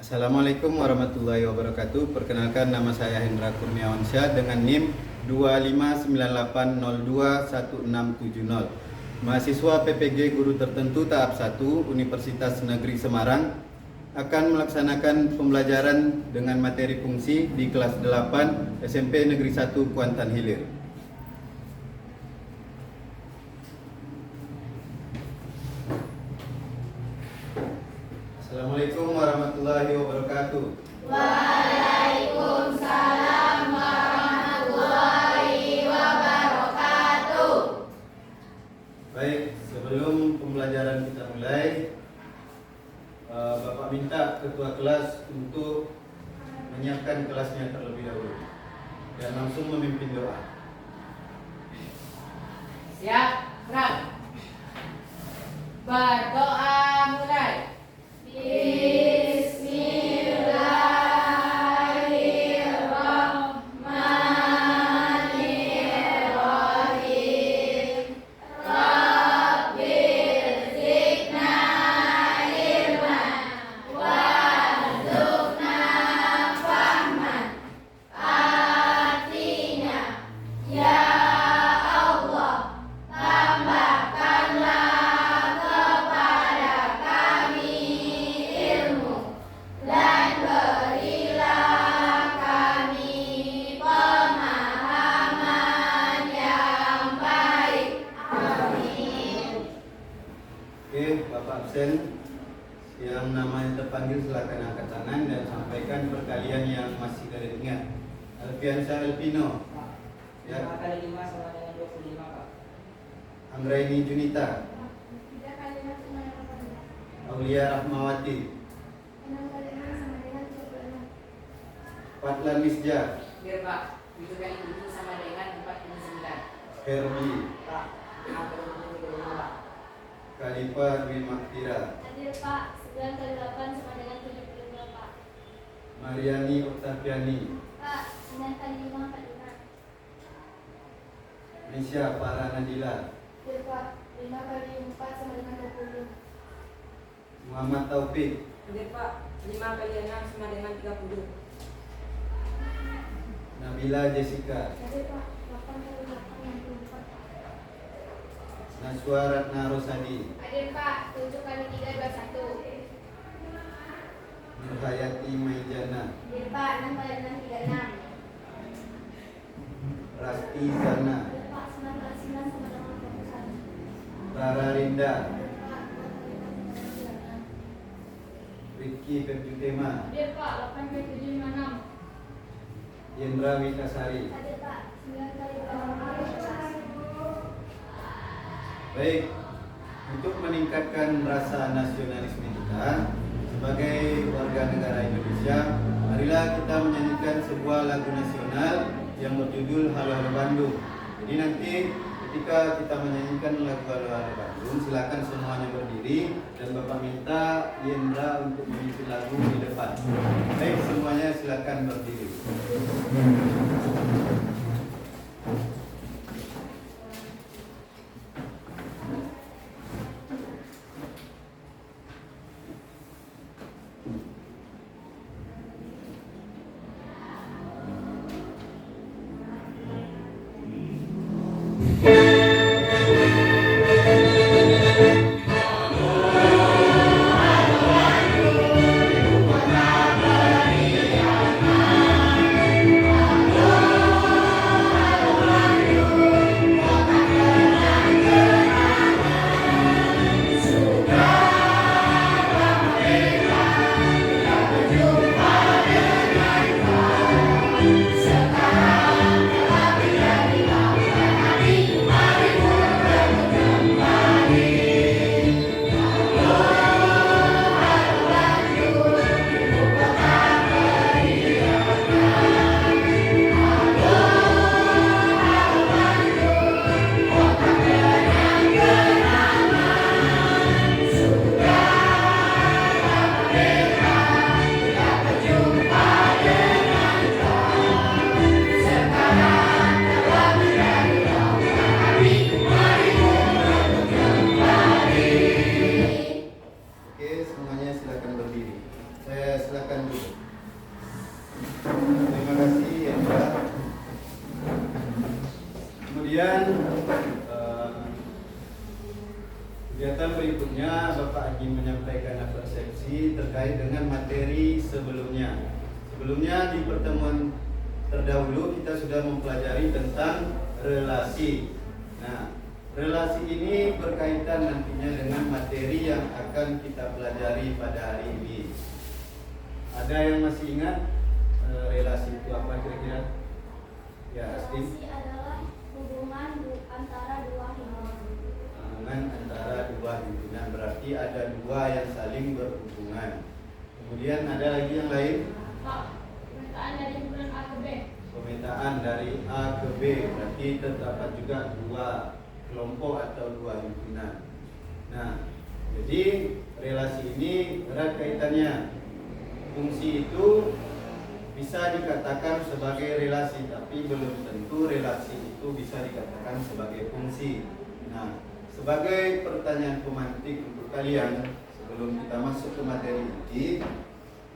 Assalamualaikum warahmatullahi wabarakatuh. Perkenalkan, nama saya Hendra Kurniawansyah dengan NIM 2598021670. Mahasiswa PPG Guru Tertentu tahap 1 Universitas Negeri Semarang akan melaksanakan pembelajaran dengan materi fungsi di kelas 8 SMP Negeri 1 Kuantan Hilir. Assalamualaikum warahmatullahi wabarakatuh. Waalaikumsalam warahmatullahi wabarakatuh. Baik, sebelum pembelajaran kita mulai, Bapak minta ketua kelas untuk menyiapkan kelasnya terlebih dahulu dan langsung memimpin doa. Siap, gerak. Berdoa mulai. Bismillahirrahmanirrahim. Rabbir zidna ilman warzuqna fahman. Artinya, ya Allah, tambahkanlah kepada kami ilmu dan berilah kami pemahaman yang baik. Amin. Oke, Bapak absen yang namanya terpanggil silakan angkat tangan dan sampaikan perkalian yang masih kalian ingat. Alfiansyah Elpino, 5 kali 5 sama dengan 25, Pak. Anggraini Junita, Aulia Rahmawati, Fatlan Misja, Biar Pak, 7 kali 7 sama dengan 49. Herbi, Pak, 5 kali 7 Pak. Khalifah Dwi Maktira, Hadir Pak, 9 kali 8 sama dengan 75 Pak. Mariani Oktaviani, Pak, 9 kali 5 45. Nisha Farah Nadila, Hadir Pak, 5 kali 4 sama dengan 20. Muhammad Taufik, Biar Pak, 5 kali 6 sama dengan 30. Nabila Jessica, Hadir Pak, 8 kali 8 64. Naswa Ratna Rosadi, Hadir Pak, 7 kali 3 21. Nurhayati Maijana, Hadir Pak, 6 kali 6 36. Rasti Zana, Hadir Pak, 9 kali 9 sama dengan 21. Rara Rinda, Hadir Pak, 2 kali 4 sama dengan 96. Riki Pepjutema, Hadir Pak, 8 kali 7 56. Yendra Wikasari. Hadir Pak, 9 kali 8 15. Baik, untuk meningkatkan rasa nasionalisme kita sebagai warga negara Indonesia, marilah kita menyanyikan sebuah lagu nasional yang berjudul Halo Halo Bandung. Jadi nanti ketika kita menyanyikan lagu Halo Halo Bandung, silakan semuanya berdiri dan Bapak minta Yendra untuk mengisi lagu di depan. Baik, semuanya silakan berdiri. Halo silakan dulu. Terima kasih ya Pak. Kemudian kegiatan berikutnya Bapak ingin menyampaikan persepsi terkait dengan materi sebelumnya. Sebelumnya di pertemuan terdahulu kita sudah mempelajari tentang relasi. Nah, relasi ini berkaitan nantinya dengan materi yang akan kita pelajari pada hari ini. Ada yang masih ingat relasi itu apa kira-kira? Ya, Asti. Relasi adalah hubungan antara dua himpunan. Hubungan antara dua himpunan, berarti ada dua yang saling berhubungan. Kemudian ada lagi yang lain? Pemetaan dari himpunan A ke B. Pemetaan dari A ke B, berarti terdapat juga dua kelompok atau dua himpunan. Nah, jadi relasi ini erat kaitannya. Fungsi itu bisa dikatakan sebagai relasi, tapi belum tentu relasi itu bisa dikatakan sebagai fungsi. Nah, sebagai pertanyaan pemantik untuk kalian sebelum kita masuk ke materi ini,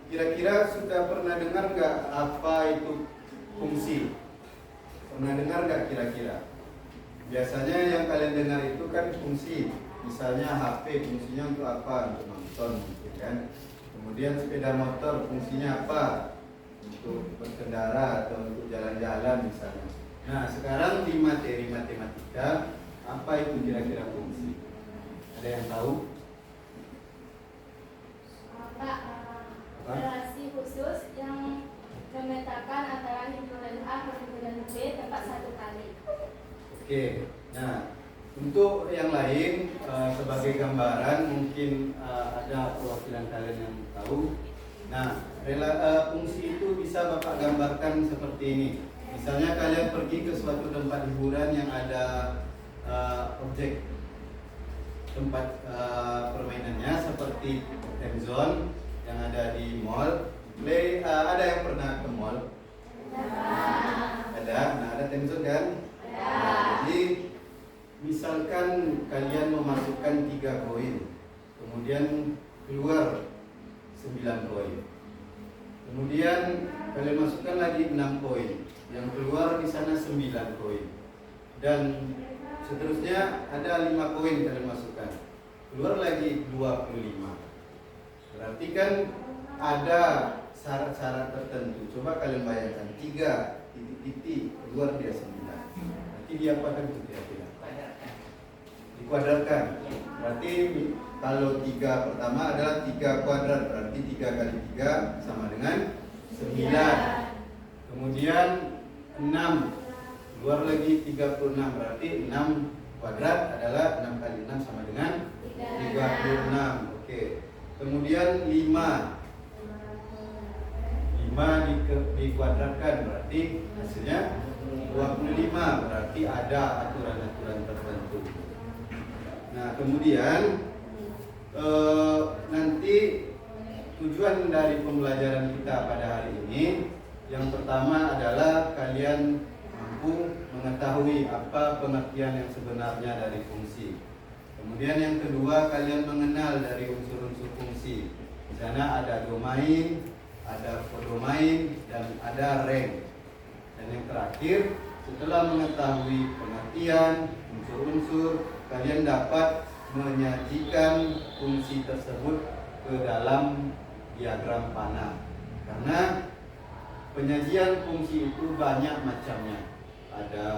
kira-kira sudah pernah dengar nggak apa itu fungsi? Pernah dengar nggak kira-kira? Biasanya yang kalian dengar itu kan fungsi. Misalnya HP fungsinya untuk apa? Untuk nonton, gitu kan? Kemudian sepeda motor fungsinya apa? Untuk berkendara atau untuk jalan-jalan misalnya. Nah, sekarang di materi matematika, apa itu kira-kira fungsi? Ada yang tahu? Pak, relasi khusus yang memetakan antara himpunan A dan himpunan B tempat satu kali. Oke, nah untuk yang lain sebagai gambaran mungkin ada perwakilan kalian yang tahu. Nah, fungsi itu bisa Bapak gambarkan seperti ini. Misalnya kalian pergi ke suatu tempat hiburan yang ada objek tempat permainannya seperti time zone yang ada di mall. Ada yang pernah ke mall? Ada. Nah, ada time zone kan? Nah, jadi misalkan kalian memasukkan 3 koin, kemudian keluar 9 koin. Kemudian kalian masukkan lagi 6 koin, yang keluar di sana 9 koin. Dan seterusnya ada 5 koin kalian masukkan, keluar lagi 25. Berarti kan ada syarat-syarat tertentu. Coba kalian bayangkan 3 titik-titik keluar dia 9. Nanti dia apa kan itu kira-kira? Dikuadratkan. Berarti kalau 3 pertama adalah 3 kuadrat, berarti 3 kali 3 sama dengan 9. Kemudian 6 keluar lagi 36, berarti 6 kuadrat adalah 6 kali 6 sama dengan 36. Oke. Kemudian 5 dikuadratkan, berarti hasilnya 25, berarti ada aturan-aturan tertentu. Nah, kemudian nanti tujuan dari pembelajaran kita pada hari ini, yang pertama adalah kalian mampu mengetahui apa pengertian yang sebenarnya dari fungsi. Kemudian yang kedua, kalian mengenal dari unsur-unsur fungsi. Di sana ada domain, ada kodomain, dan ada rank. Dan yang terakhir, setelah mengetahui pengertian, unsur-unsur, kalian dapat menyajikan fungsi tersebut ke dalam diagram panah. Karena penyajian fungsi itu banyak macamnya. Ada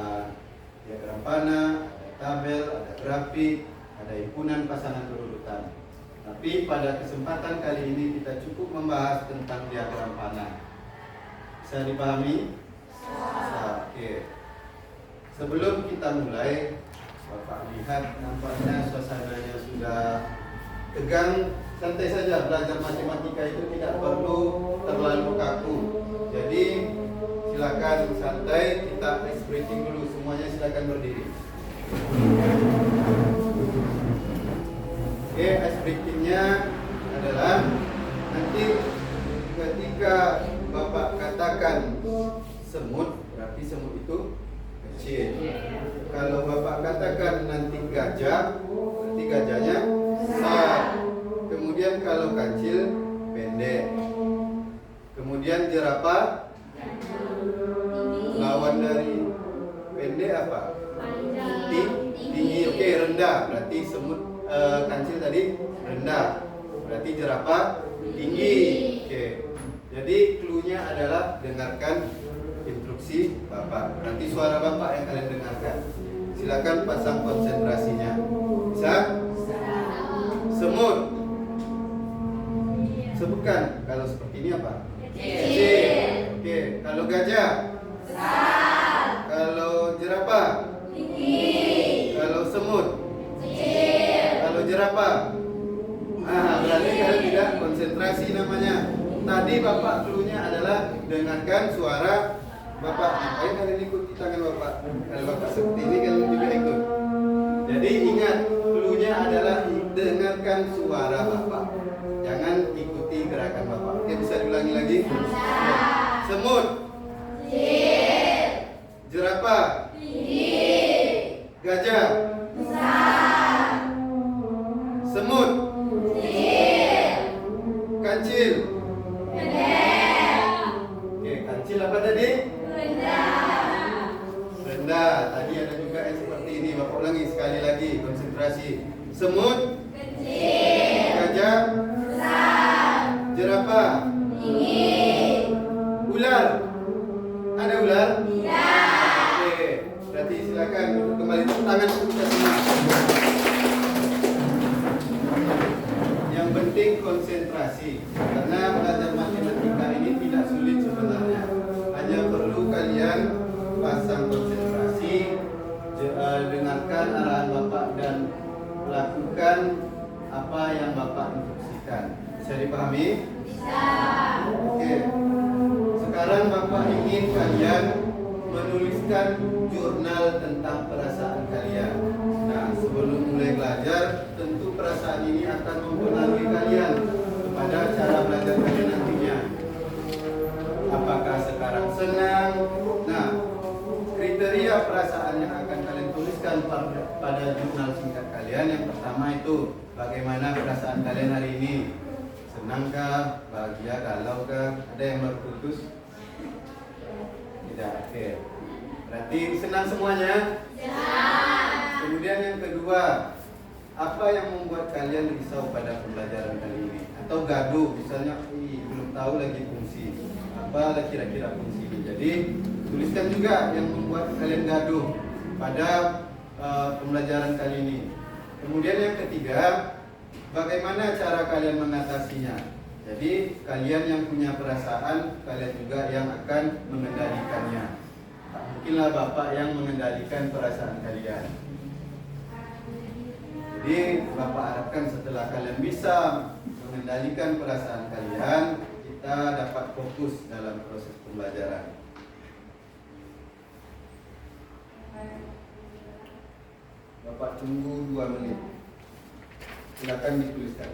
diagram panah, ada tabel, ada grafik, ada himpunan pasangan berurutan. Tapi pada kesempatan kali ini kita cukup membahas tentang diagram panah. Bisa dipahami? Bisa. Oke. Sebelum kita mulai, Bapak lihat nampaknya suasananya sudah tegang. Santai saja, belajar matematika itu tidak perlu terlalu kaku. Jadi silakan santai, kita ice breaking dulu. Semuanya silakan berdiri. Oke, ice breakingnya adalah nanti ketika Bapak katakan semut, berarti semut itu kecil. Kalau Bapak katakan nanti gajah, berarti gajahnya besar. Kemudian kalau kecil, pendek. Kemudian jerapah, lawan dari pendek apa? Tinggi. Oke, rendah. Berarti semut kancil tadi rendah. Berarti jerapah tinggi. Oke. Jadi clue-nya adalah dengarkan instruksi Bapak. Nanti suara Bapak yang kalian dengarkan. Silakan pasang konsentrasinya. Bisa? Semut. Sebutkan. Kalau seperti ini apa? Kecil. Oke. Kalau gajah? Besar. Kalau jerapah? Tinggi. Kalau semut? Kecil. Kalau jerapah? Berarti kalian tidak konsentrasi namanya. Tadi Bapak clue-nya adalah dengarkan suara Bapak. Ayo kalian ikuti tangan Bapak. Kalau Bapak seperti ini kalian juga ikut. Jadi ingat, clue-nya adalah dengarkan suara Bapak. Jangan ikuti gerakan Bapak. Oke, bisa diulangi lagi? Semut. Kecil. Jerapah. Tinggi. Gajah. Besar. Semut. Kecil. Kancil. Oke, kancil apa tadi? Rendah. Tadi ada juga yang seperti ini. Bapak ulangi sekali lagi, konsentrasi. Semut. Kecil. Gajah. Besar. Jerapah. Tinggi. Ular. Ada ular? Tidak. Oke, berarti silakan duduk kembali. Tepuk tangan untuk kita semua. Yang penting konsentrasi, karena belajar matematika ini tidak sulit sebenarnya. Hanya perlu kalian pasang konsentrasi, dengarkan arahan Bapak dan lakukan apa yang Bapak instruksikan. Bisa dipahami? Bisa. Oke. Sekarang Bapak ingin kalian menuliskan jurnal tentang perasaan kalian. Nah, sebelum mulai belajar, tentu perasaan ini akan mempengaruhi kalian kepada cara belajar kalian nantinya. Apakah sekarang senang? Nah, kriteria perasaan yang akan kalian tuliskan pada jurnal singkat kalian, yang pertama itu bagaimana perasaan kalian hari ini. Senangkah? Bahagia? Galaukkah? Ada yang baru putus? Tidak. Oke. Berarti senang semuanya? Ya. Kemudian yang kedua, apa yang membuat kalian risau pada pembelajaran kali ini? Atau gaduh, misalnya belum tahu lagi fungsi. Apa kira-kira fungsi ini? Jadi tuliskan juga yang membuat kalian gaduh pada pembelajaran kali ini. Kemudian yang ketiga, bagaimana cara kalian mengatasinya? Jadi kalian yang punya perasaan, kalian juga yang akan mengendalikannya. Tak mungkinlah Bapak yang mengendalikan perasaan kalian. Jadi Bapak harapkan setelah kalian bisa mengendalikan perasaan kalian, kita dapat fokus dalam proses pembelajaran. Bapak tunggu 2 menit. Silakan dituliskan.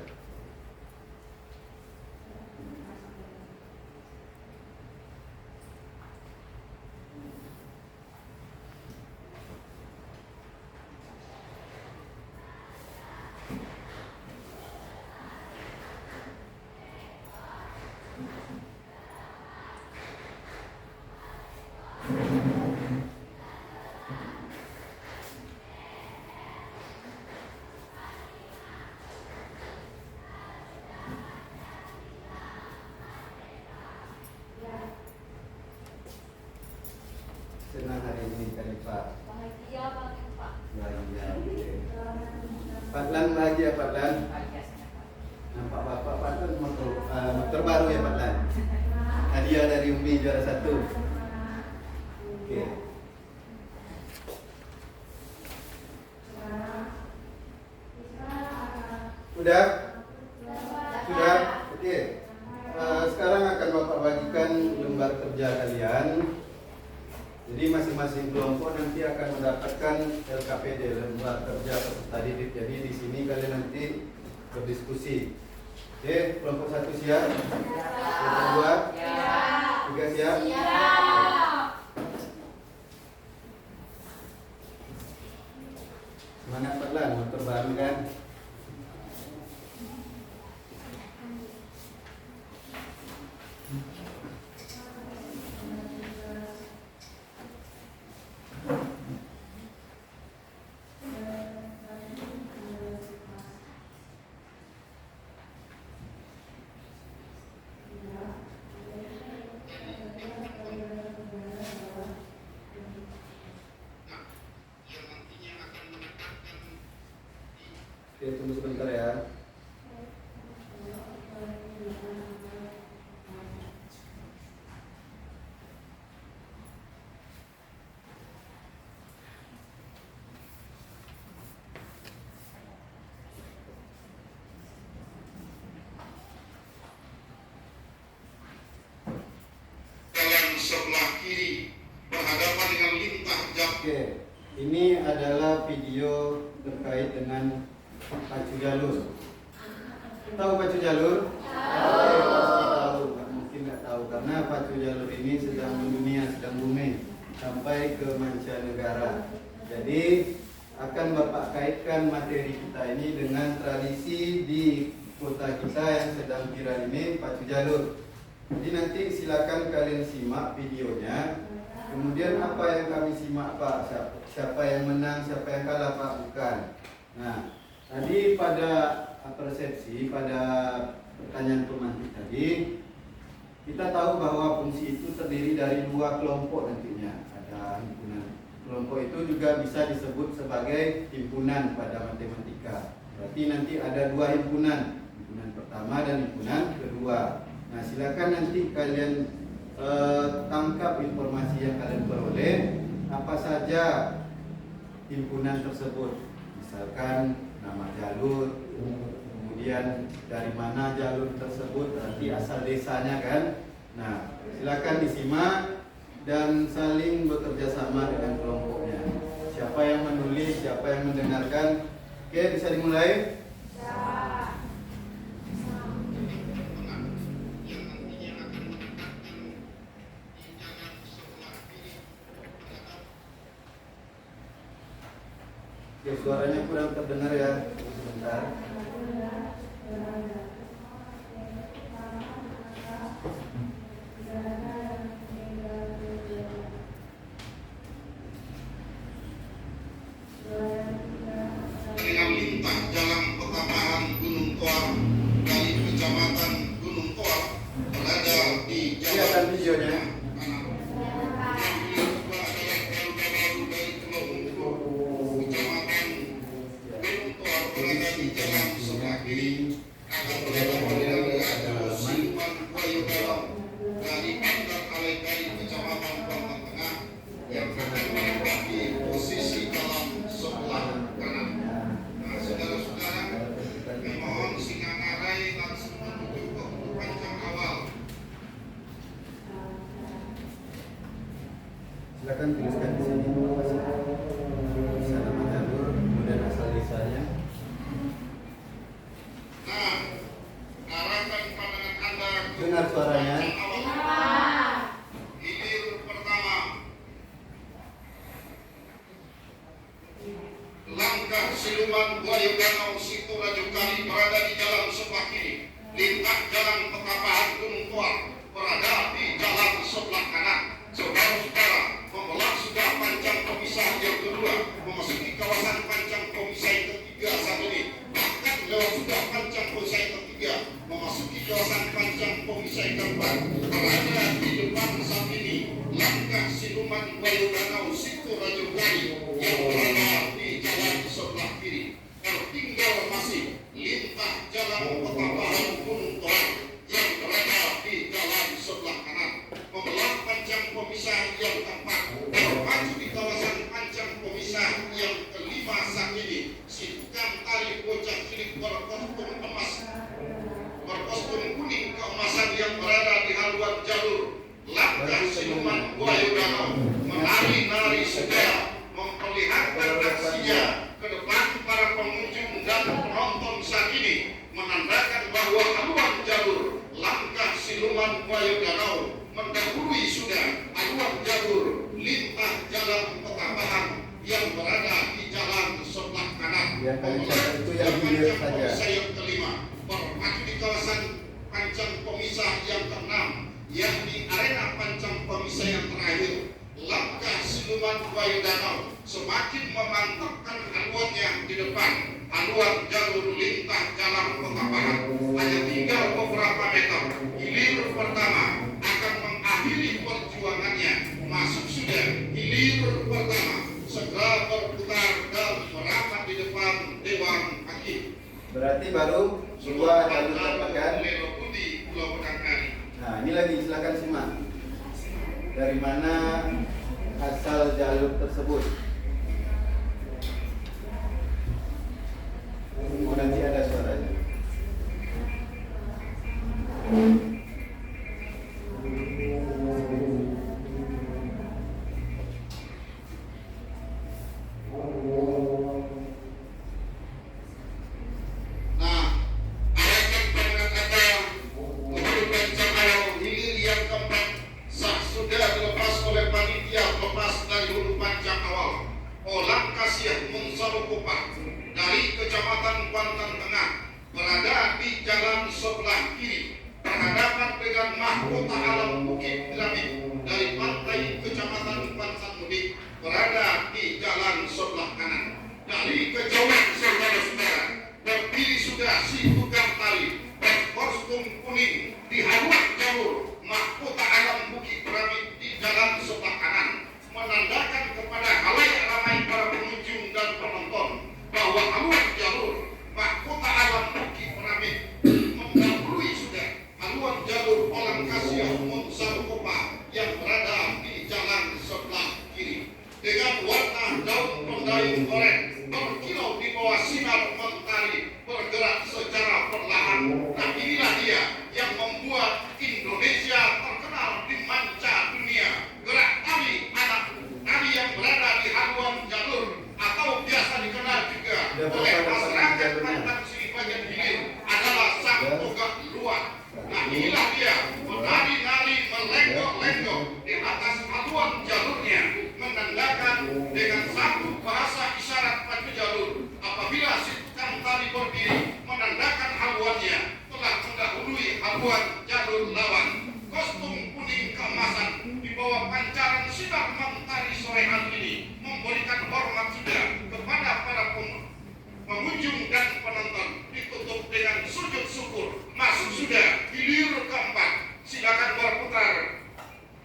Senang hari ini kali Pak. Bahagia banget Pak. Bahagia. Pak Lan bahagia Pak Lan. Nampak Bapak Pak Lan motor baru ya Pak Lan. Hadiah dari Umi juara 1. Oke. Sudah? Sudah? Oke. Sekarang akan Bapak bagikan lembar kerja kalian. Jadi masing-masing kelompok nanti akan mendapatkan LKPD, lembar kerja peserta didik. Jadi di sini kalian nanti berdiskusi. Oke, kelompok 1 siap? Kelompok 2? 3 siap? Semangat Pak Lan, motor baru kan? kiri berhadapan dengan lintah jalan. Oke, ini adalah video terkait dengan pacu jalur. Tahu pacu jalur? Tahu. Pasti tahu, mungkin nggak tahu karena pacu jalur ini sedang mendunia, sedang booming sampai ke mancanegara. Jadi akan Bapak kaitkan materi kita ini dengan tradisi di kota kita yang sedang viral ini, pacu jalur. Jadi nanti silakan kalian simak videonya. Kemudian apa yang kami simak Pak? Siapa yang menang, siapa yang kalah Pak? Bukan. Nah, tadi pada persepsi, pada pertanyaan pemantik tadi, kita tahu bahwa fungsi itu terdiri dari dua kelompok nantinya. Ada himpunan. Kelompok itu juga bisa disebut sebagai himpunan pada matematika. Berarti nanti ada dua himpunan, himpunan pertama dan himpunan kedua. Nah, silakan nanti kalian tangkap informasi yang kalian peroleh, apa saja himpunan tersebut. Misalkan nama jalur, kemudian dari mana jalur tersebut, berarti asal desanya kan. Nah, silakan disimak dan saling bekerja sama dengan kelompoknya. Siapa yang menulis, siapa yang mendengarkan. Oke, bisa dimulai? Oke, suaranya kurang terdengar ya. Sebentar. Dengan lintah jalan pertambahan Gunung Toar dari Kecamatan Gunung Toar berada di Kelihatan jalan videonya. Silakan tuliskan di sini bisa nama jalur, kemudian asal desanya. Nah, arahkan pandangan Anda ke Dengar suaranya. hilir pertama. Langkah siluman buaya danau situ Raja Kali berada di jalan sebelah kiri. Lintah jalan Petapahan Gunung Toar berada di jalan sebelah kanan. Saudara-saudara, membelah sudah panjang pemisah yang kedua, memasuki kawasan panjang pemisah yang ketiga saat ini. Bahkan lewat sudah panjang pemisah yang ketiga, memasuki kawasan panjang pemisah yang keempat. Berada di depan saat ini, langkah siluman Bayu Danau situ Raja Kali yang berada di jalan sebelah kiri. Tertinggal masih lintah jalan Petapahan Gunung Toar yang berada di jalan sebelah kanan. Membelah panjang pemisah yang keempat, berpacu di kawasan panjang pemisah yang kelima saat ini. Si tukang tali bocah cilik berkostum emas, berkostum kuning keemasan yang berada di haluan jalur. Langkah siluman buaya danau menari-nari sudah memperlihatkan aksinya ke depan para pengunjung dan penonton saat ini, menandakan bahwa haluan jalur langkah siluman buaya danau mendahului sudah haluan jalur lintah jalan Petapahan yang berada di jalan sebelah kanan. Yang kalian catat itu yang hilir saja. Pemisah yang kelima berpacu di kawasan panjang pemisah yang keenam, yakni arena panjang pemisah yang terakhir. Langkah siluman buaya danau semakin memantapkan haluannya di depan haluan jalur lintah jalan Petapahan. Hanya tinggal beberapa meter, hilir pertama akan mengakhiri perjuangannya. Masuk sudah hilir pertama, segera berputar dan merapat di depan Dewan Hakim. Berarti baru dua jalur dapatkan. Nah, ini lagi silakan simak. Dari mana asal jalur tersebut? Nanti ada suaranya. payung goreng berkilau di bawah sinar mentari bergerak secara perlahan. Nah, inilah dia yang membuat Indonesia terkenal di manca dunia. Gerak tari anak tari yang berada di haluan jalur atau biasa dikenal juga oleh masyarakat Pantan Sini bagian hilir adalah sang togak luar. Nah, inilah dia menari-nari melenggok-lenggok di atas haluan jalurnya, menandakan dengan satu bahasa isyarat pada jalur. Apabila si tukang tari berdiri, menandakan haluannya telah mendahului haluan jalur lawan. Kostum kuning keemasan di bawah pancaran sinar mentari sore hari ini memberikan hormat sudah kepada para pengunjung dan penonton, ditutup dengan sujud syukur. Masuk sudah hilir keempat, silakan berputar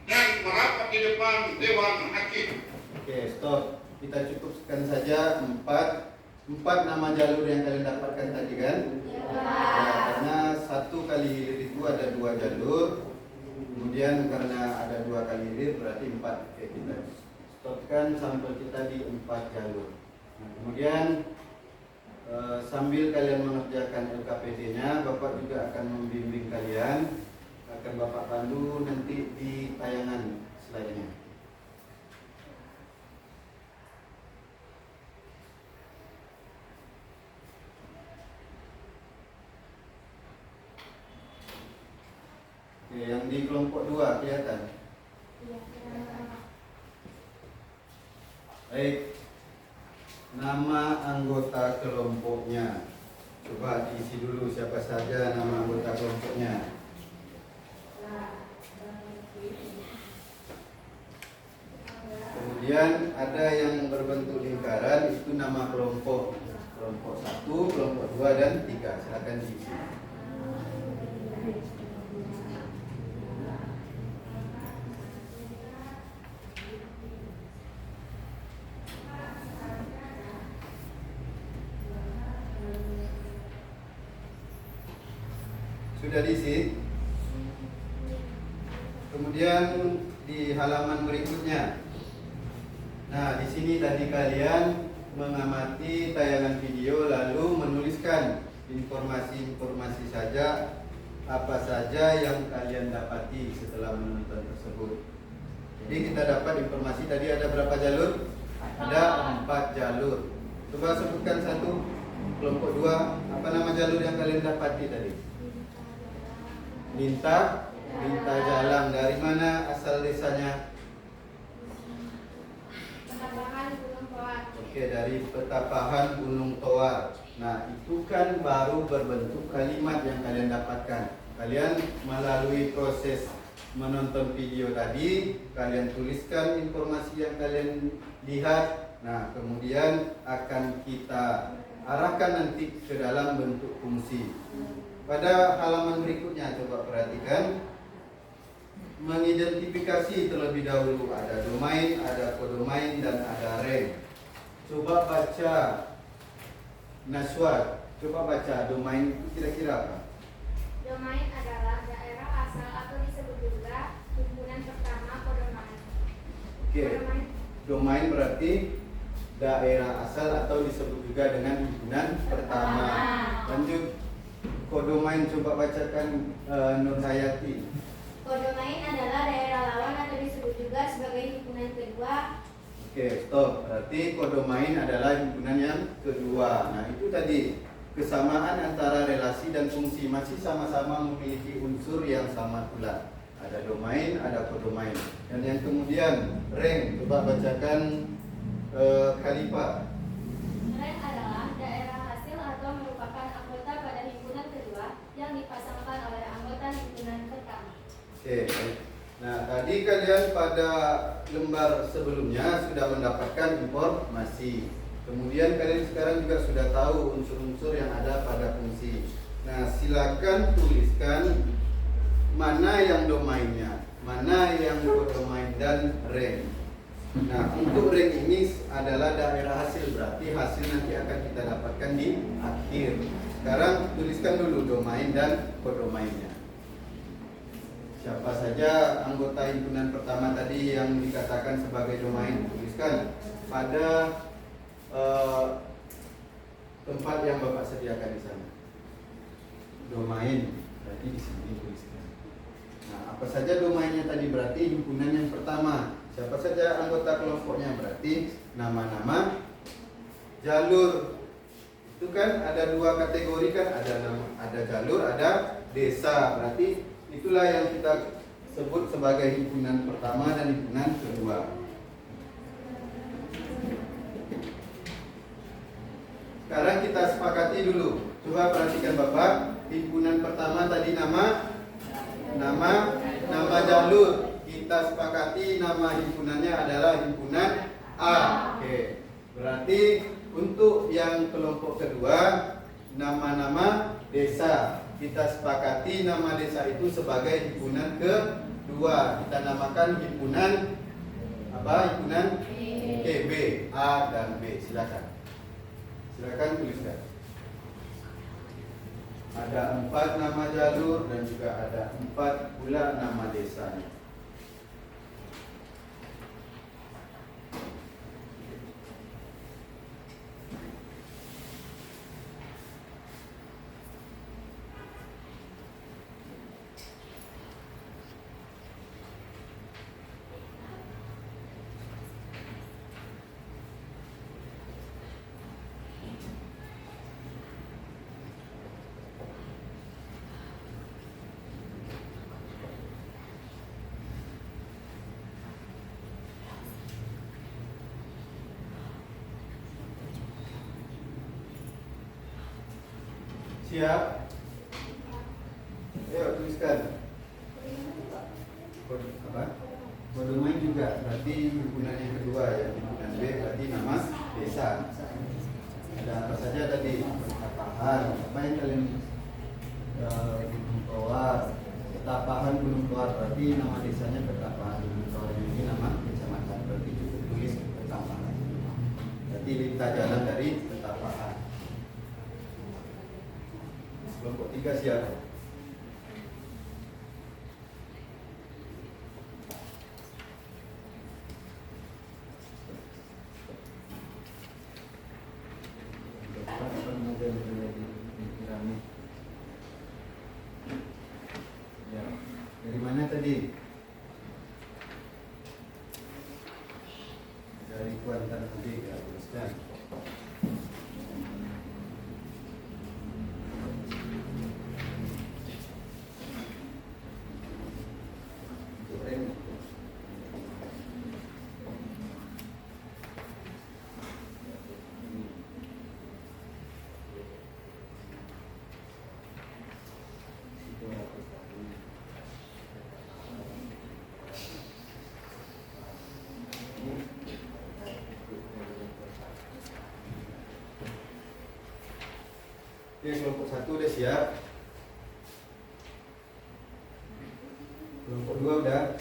dan merapat di depan Dewan Hakim. Oke, stop. Kita cukupkan saja empat nama jalur yang kalian dapatkan tadi kan? Ya, karena satu kali hilir itu ada 2 jalur. Kemudian karena ada 2 kali hilir berarti 4. Oke, kita stopkan sampel kita di 4 jalur. Nah, kemudian sambil kalian mengerjakan LKPD-nya, Bapak juga akan membimbing kalian, akan Bapak pandu nanti di tayangan slide-nya. Oke, yang di kelompok 2 kelihatan? Baik. Nama anggota kelompoknya. Coba diisi dulu siapa saja nama anggota kelompoknya. Kemudian ada yang berbentuk lingkaran, itu nama kelompok. Kelompok 1, kelompok 2 dan 3. Silakan diisi. Sudah diisi. Kemudian di halaman berikutnya. Nah, di sini tadi kalian mengamati tayangan video lalu menuliskan informasi-informasi saja apa saja yang kalian dapati setelah menonton tersebut. Jadi kita dapat informasi tadi ada berapa jalur? Ada 4 jalur. Coba sebutkan satu. Kelompok 2, apa nama jalur yang kalian dapati tadi? Lintah Jalang. Dari mana asal desanya? Petapahan Gunung Toar. Oke, dari Petapahan Gunung Toar. Nah, itu kan baru berbentuk kalimat yang kalian dapatkan. Kalian melalui proses menonton video tadi, kalian tuliskan informasi yang kalian lihat. Nah, kemudian akan kita arahkan nanti ke dalam bentuk fungsi. Pada halaman berikutnya coba perhatikan, mengidentifikasi terlebih dahulu, ada domain, ada kodomain dan ada range. Coba baca Naswat, coba baca domain itu kira-kira apa? Domain adalah daerah asal atau disebut juga himpunan pertama kodomain. Oke, domain berarti daerah asal atau disebut juga dengan himpunan pertama. Lanjut, kodomain coba bacakan Nur Hayati. Kodomain adalah daerah lawan atau disebut juga sebagai himpunan kedua. Oke, stop. Berarti kodomain adalah himpunan yang kedua. Nah, itu tadi kesamaan antara relasi dan fungsi, masih sama-sama memiliki unsur yang sama pula. Ada domain, ada kodomain. Dan yang kemudian rank, coba bacakan Khalifah. Rank adalah daerah hasil atau merupakan anggota pada himpunan kedua yang dipasangkan oleh anggota himpunan pertama. Oke, baik. Nah, tadi kalian pada lembar sebelumnya sudah mendapatkan informasi. Kemudian kalian sekarang juga sudah tahu unsur-unsur yang ada pada fungsi. Nah, silakan tuliskan mana yang domainnya, mana yang kodomain dan rank. Nah, untuk rank ini adalah daerah hasil, berarti hasil nanti akan kita dapatkan di akhir. Sekarang tuliskan dulu domain dan kodomainnya. Siapa saja anggota himpunan pertama tadi yang dikatakan sebagai domain, tuliskan pada tempat yang Bapak sediakan di sana. Domain, berarti di sini tuliskan. Nah, apa saja domainnya tadi? Berarti himpunan yang pertama. Siapa saja anggota kelompoknya? Berarti nama-nama jalur. Itu kan ada dua kategori kan, ada nama, ada jalur, ada desa. Berarti itulah yang kita sebut sebagai himpunan pertama dan himpunan kedua. Sekarang kita sepakati dulu. Coba perhatikan Bapak, himpunan pertama tadi nama jalur. Kita sepakati nama himpunannya adalah himpunan A. Oke. Berarti untuk yang kelompok kedua, nama-nama desa. Kita sepakati nama desa itu sebagai himpunan kedua. Kita namakan himpunan apa? Himpunan B, A dan B. Silakan. Silakan tuliskan. Ada 4 nama jalur dan juga ada 4 pula nama desanya. Siap? Ayo tuliskan. Apa? Domain juga berarti himpunan yang kedua ya. Himpunan B berarti nama desa. Ada apa saja tadi? Ketapahan. Apa yang kalian Gunung Toar? Ketapahan Gunung Toar berarti nama desanya Ketapahan Gunung Toar. Ini nama kecamatan berarti juga tulis Ketapahan. Berarti kita jalan dari Ketapahan. Kelompok 3 siap. Ya. Dari mana tadi? Dari Kuantan tadi ya, tuliskan. Oke, kelompok 1 udah siap. Kelompok 2 udah.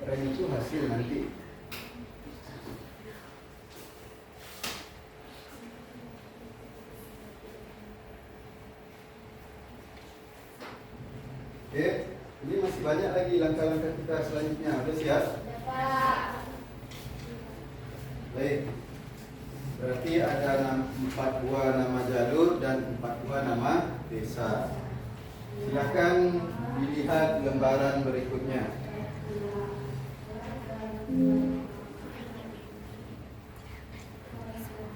Rank itu hasil nanti. Oke, ini masih banyak lagi langkah-langkah kita selanjutnya. Udah siap? Baik. Berarti ada 4 buah nama jalur dan 4 buah nama desa. Silakan dilihat lembaran berikutnya.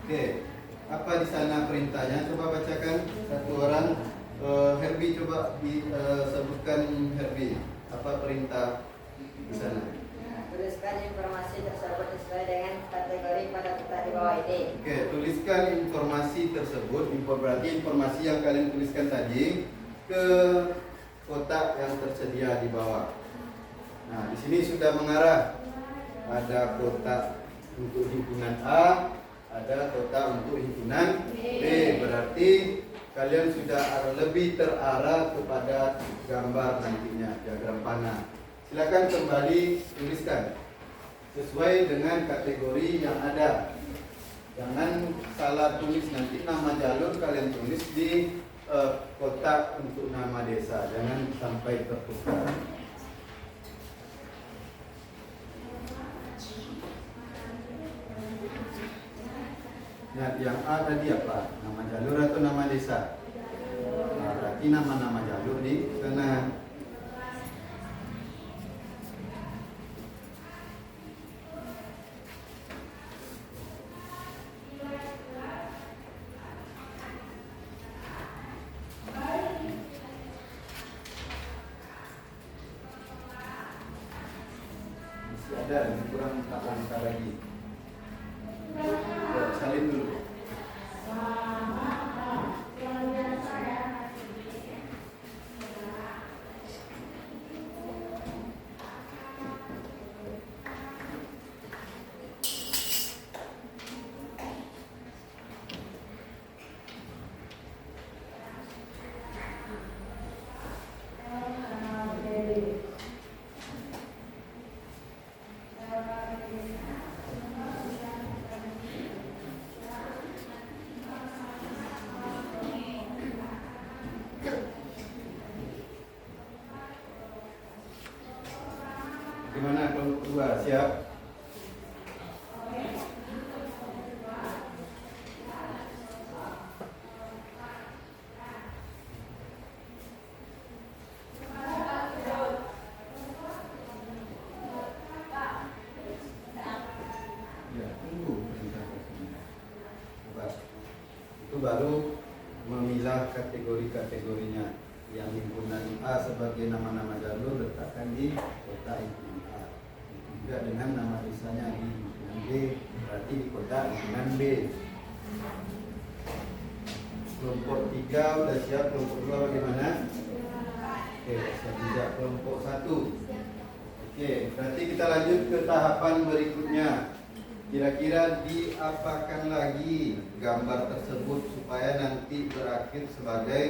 Oke, apa di sana perintahnya? Coba bacakan satu orang. Herbie coba disebutkan Herbie. Apa perintah di sana? Tuliskan informasi tersebut sesuai dengan kategori pada peta di bawah ini. Oke, tuliskan informasi tersebut. Berarti informasi yang kalian tuliskan tadi ke kotak yang tersedia di bawah. Nah, di sini sudah mengarah. Ada kotak untuk himpunan A, ada kotak untuk himpunan B. Berarti kalian sudah lebih terarah kepada gambar nantinya, diagram panah. Silakan kembali tuliskan sesuai dengan kategori yang ada. Jangan salah tulis, nanti nama jalur kalian tulis di kotak untuk nama desa. Jangan sampai tertukar. Ingat yang A tadi apa? Nama jalur atau nama desa? Nah, berarti nama-nama jalur di sana. Masih ada, ini kurang 4 langkah lagi. Salin dulu. Gimana kelompok kedua? Siap? Ya, tunggu presentasinya. Coba. Itu baru memilah kategori-kategorinya. Yang himpunan A sebagai nama-nama jalur letakkan di kota himpunan A. Juga dengan nama desanya di himpunan B, berarti di kota himpunan B. Kelompok 3 udah siap, kelompok 2 bagaimana? Oke, siap kelompok 1. Oke, berarti kita lanjut ke tahapan berikutnya. Kira-kira diapakan lagi gambar tersebut supaya nanti berakhir sebagai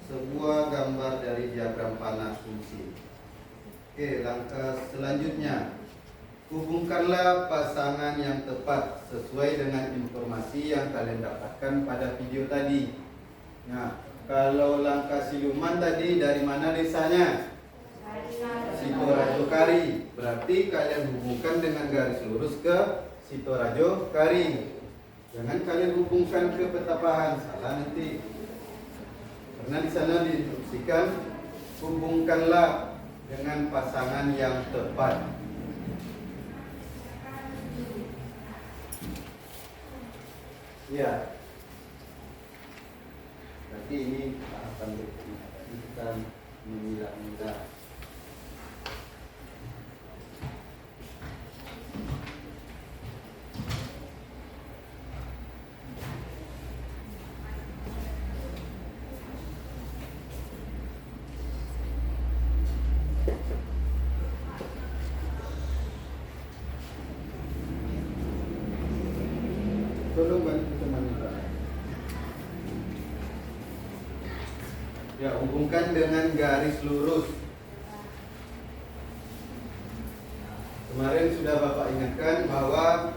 sebuah gambar dari diagram panah fungsi. Oke, langkah selanjutnya, hubungkanlah pasangan yang tepat sesuai dengan informasi yang kalian dapatkan pada video tadi. Nah, kalau langkah siluman tadi dari mana desanya? Sitorajo Kari. Berarti kalian hubungkan dengan garis lurus ke Sitorajo Kari. Jangan kalian hubungkan ke Petapahan, salah nanti. Karena di sana diinstruksikan hubungkanlah dengan pasangan yang tepat. Ya. Berarti ini tahapan berikutnya. Kita memilah-milah. Tolong bantu teman-teman. Ya, hubungkan dengan garis lurus. Kemarin sudah Bapak ingatkan bahwa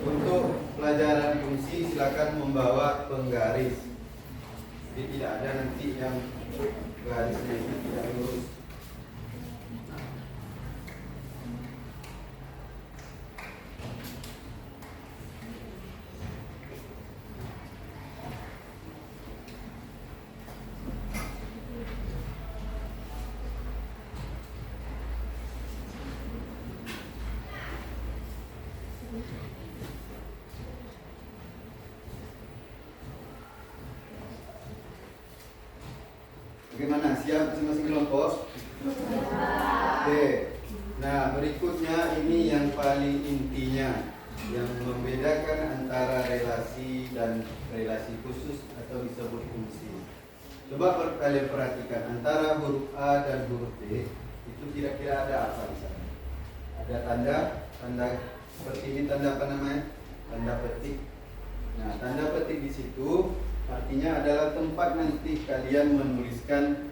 untuk pelajaran fungsi silakan membawa penggaris. Jadi tidak ada nanti yang garisnya itu tidak lurus. Bagaimana? Siap masing-masing kelompok? Oke. Nah, berikutnya ini yang paling intinya, yang membedakan antara relasi dan relasi khusus atau disebut fungsi. Coba kalian perhatikan antara huruf A dan huruf D itu kira-kira ada apa di sana? Ada tanda seperti ini, tanda apa namanya? Tanda petik. Nah, tanda petik di situ artinya adalah tempat nanti kalian menuliskan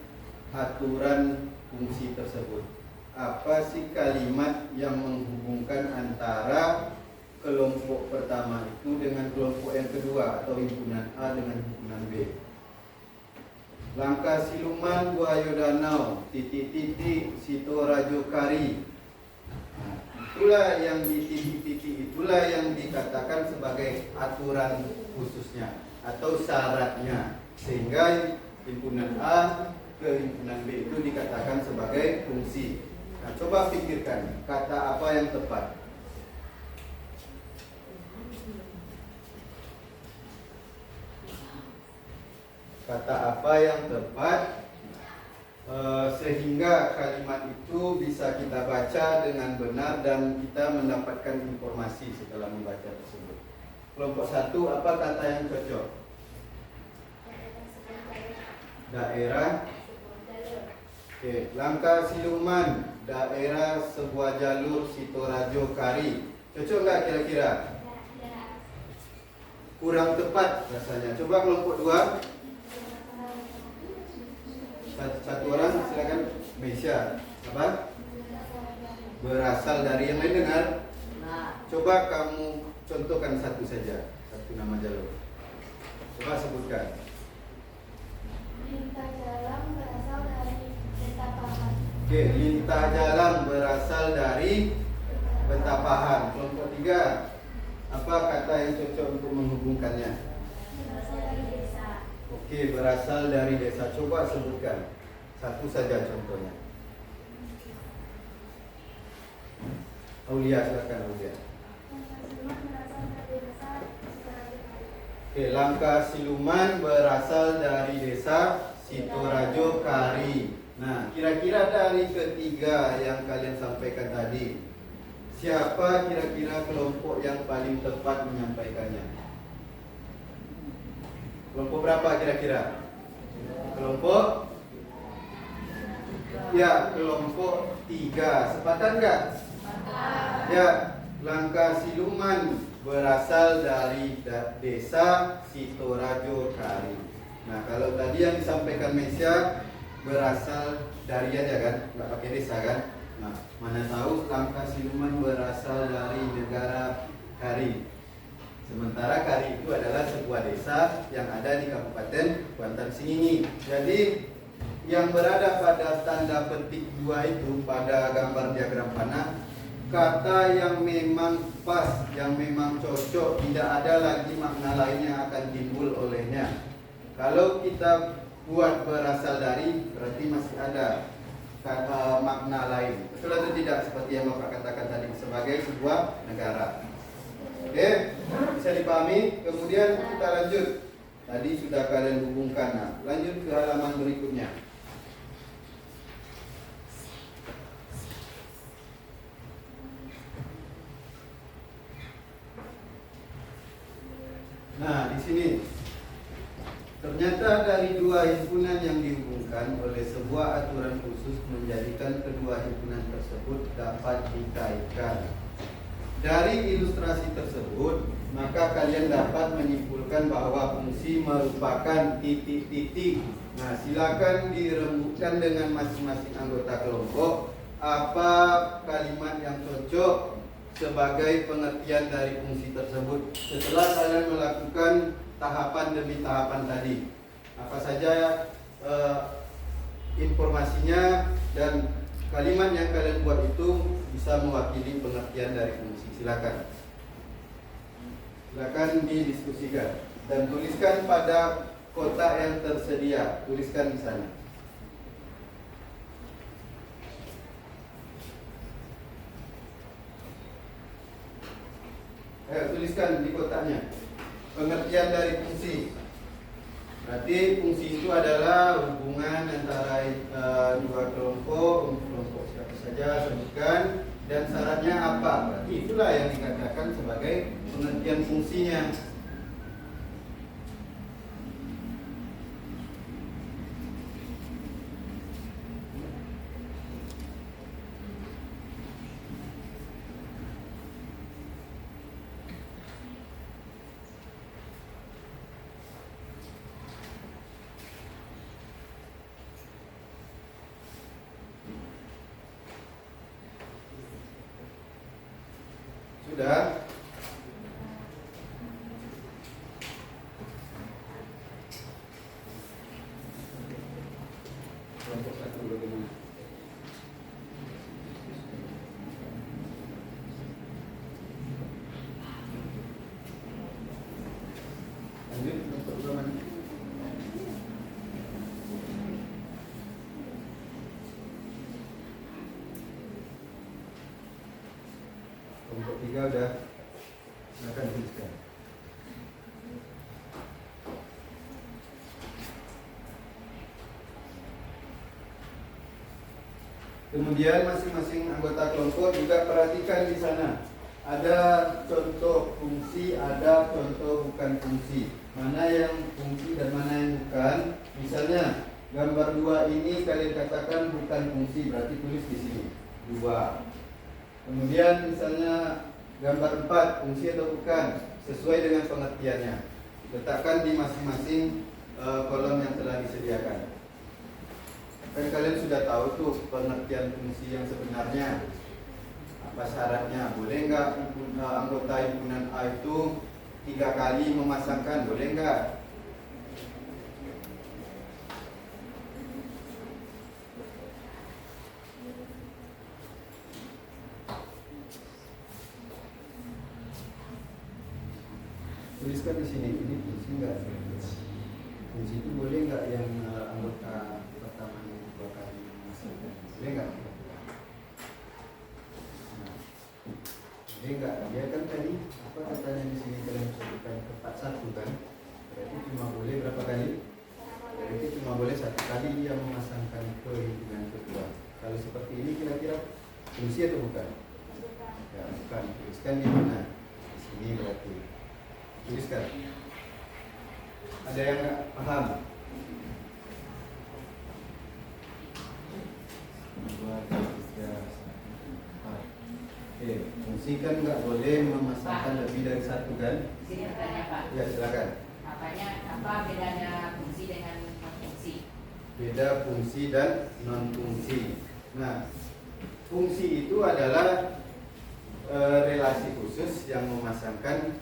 aturan fungsi tersebut. Apa sih kalimat yang menghubungkan antara kelompok pertama itu dengan kelompok yang kedua atau himpunan A dengan himpunan B? Langkah siluman buaya danau, titik-titik Sitorajo Kari. Nah, itulah yang di titik-titik itulah yang dikatakan sebagai aturan khususnya atau syaratnya, sehingga himpunan A ke himpunan B itu dikatakan sebagai fungsi. Nah, coba pikirkan kata apa yang tepat. Kata apa yang tepat sehingga kalimat itu bisa kita baca dengan benar dan kita mendapatkan informasi setelah membaca tersebut. Kelompok 1, apa kata yang cocok? Daerah. Oke, langkah siluman, daerah sebuah jalur Sitorajo Kari. Cocok nggak kira-kira? Kurang tepat rasanya. Coba kelompok 2. Satu orang silakan. Mesia. Apa? Berasal dari, yang lain dengar? Coba kamu contohkan satu saja, satu nama jalur. Coba sebutkan. Lintah jalan berasal dari Betapahan. Oke, lintah jalan berasal dari Betapahan. Kelompok 3. Apa kata yang cocok untuk menghubungkannya? Berasal dari desa. Oke, berasal dari desa. Coba sebutkan satu saja contohnya. Aulia, silakan Aulia. Oke, langkah siluman berasal dari desa Sitorajo Kari. Nah, kira-kira dari ketiga yang kalian sampaikan tadi, siapa kira-kira kelompok yang paling tepat menyampaikannya? Kelompok berapa kira-kira? Kelompok? Ya, kelompok 3. Sepakat nggak? Ya, langkah siluman berasal dari desa Sitorajo Kari. Nah, kalau tadi yang disampaikan Mesia berasal dari aja kan, nggak pakai desa kan? Nah, mana tahu langkah siluman berasal dari negara Kari. Sementara Kari itu adalah sebuah desa yang ada di Kabupaten Kuantan Sengingi. Jadi yang berada pada tanda petik 2 itu pada gambar diagram panah, kata yang memang pas, yang memang cocok, tidak ada lagi makna lain yang akan timbul olehnya. Kalau kita buat berasal dari, berarti masih ada kata makna lain. Betul atau tidak? Seperti yang Bapak katakan tadi, sebagai sebuah negara. Oke, bisa dipahami? Kemudian kita lanjut. Tadi sudah kalian hubungkan. Nah, lanjut ke halaman berikutnya. Nah, di sini ternyata dari 2 himpunan yang dihubungkan oleh sebuah aturan khusus menjadikan kedua himpunan tersebut dapat dikaitkan. Dari ilustrasi tersebut, maka kalian dapat menyimpulkan bahwa fungsi merupakan titik-titik. Nah, silakan dirembukkan dengan masing-masing anggota kelompok apa kalimat yang cocok sebagai pengertian dari fungsi tersebut setelah kalian melakukan tahapan demi tahapan tadi. Apa saja informasinya dan kalimat yang kalian buat itu bisa mewakili pengertian dari fungsi. Silakan. Silakan didiskusikan dan tuliskan pada kotak yang tersedia. Tuliskan di sana. Tuliskan di kotaknya pengertian dari fungsi. Berarti fungsi itu adalah hubungan antara 2 kelompok, kelompok siapa saja sebutkan, dan syaratnya apa. Berarti itulah yang dikatakan sebagai pengertian fungsinya. Sudah? Kelompok 1 bagaimana? Kelompok 3 udah. Silakan tuliskan. Kemudian masing-masing anggota kelompok juga perhatikan di sana. Ada contoh fungsi, ada contoh bukan fungsi. Mana yang fungsi dan mana yang bukan. Misalnya gambar 2 ini kalian katakan bukan fungsi, berarti tulis di sini 2. Kemudian misalnya gambar 4 fungsi atau bukan, sesuai dengan pengertiannya. Letakkan di masing-masing kolom yang telah disediakan. Kan kalian sudah tahu tuh pengertian fungsi yang sebenarnya. Apa syaratnya? Boleh nggak anggota himpunan A itu 3 kali memasangkan? Boleh nggak? Tuliskan di sini. Ini fungsi nggak? Fungsi itu boleh nggak yang anggota pertama yang 2 kali memasangkan? Boleh nggak? Boleh nggak? Dia kan tadi apa katanya di sini kalian sebutkan tepat 1 kan? Berarti cuma boleh berapa kali? Berarti cuma boleh 1 kali dia memasangkan ke himpunan kedua. Kalau seperti ini kira-kira fungsi atau bukan? Ya bukan. Tuliskan di mana? Di sini berarti. Tuliskan. Ada yang nggak paham? Oke, fungsi kan nggak boleh memasangkan lebih dari 1 kan? Di sini bertanya Pak. Ya silakan. Apanya apa bedanya fungsi dengan non fungsi? Beda fungsi dan non fungsi. Nah, fungsi itu adalah relasi khusus yang memasangkan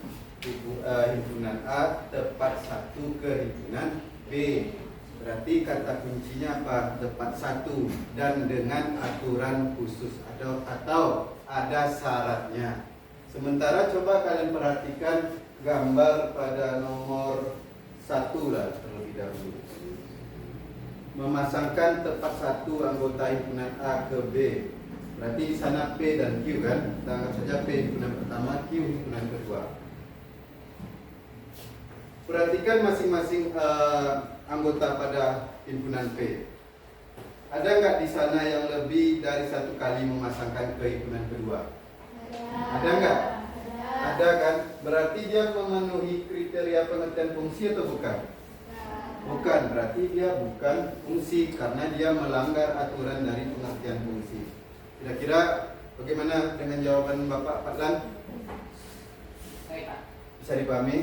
himpunan A tepat 1 ke himpunan B. Berarti kata kuncinya apa? Tepat 1 dan dengan aturan khusus atau ada syaratnya. Sementara coba kalian perhatikan gambar pada nomor 1 lah terlebih dahulu. Memasangkan tepat 1 anggota himpunan A ke B. Berarti di sana P dan Q kan? Kita anggap saja P himpunan pertama, Q himpunan kedua. Perhatikan masing-masing anggota pada himpunan P. Ada nggak di sana yang lebih dari 1 kali memasangkan ke himpunan kedua? Ada nggak? Ada kan? Berarti dia memenuhi kriteria pengertian fungsi atau bukan? Bukan, berarti dia bukan fungsi karena dia melanggar aturan dari pengertian fungsi. Kira-kira bagaimana dengan jawaban Bapak Patlan? Baik Pak. Bisa dipahami?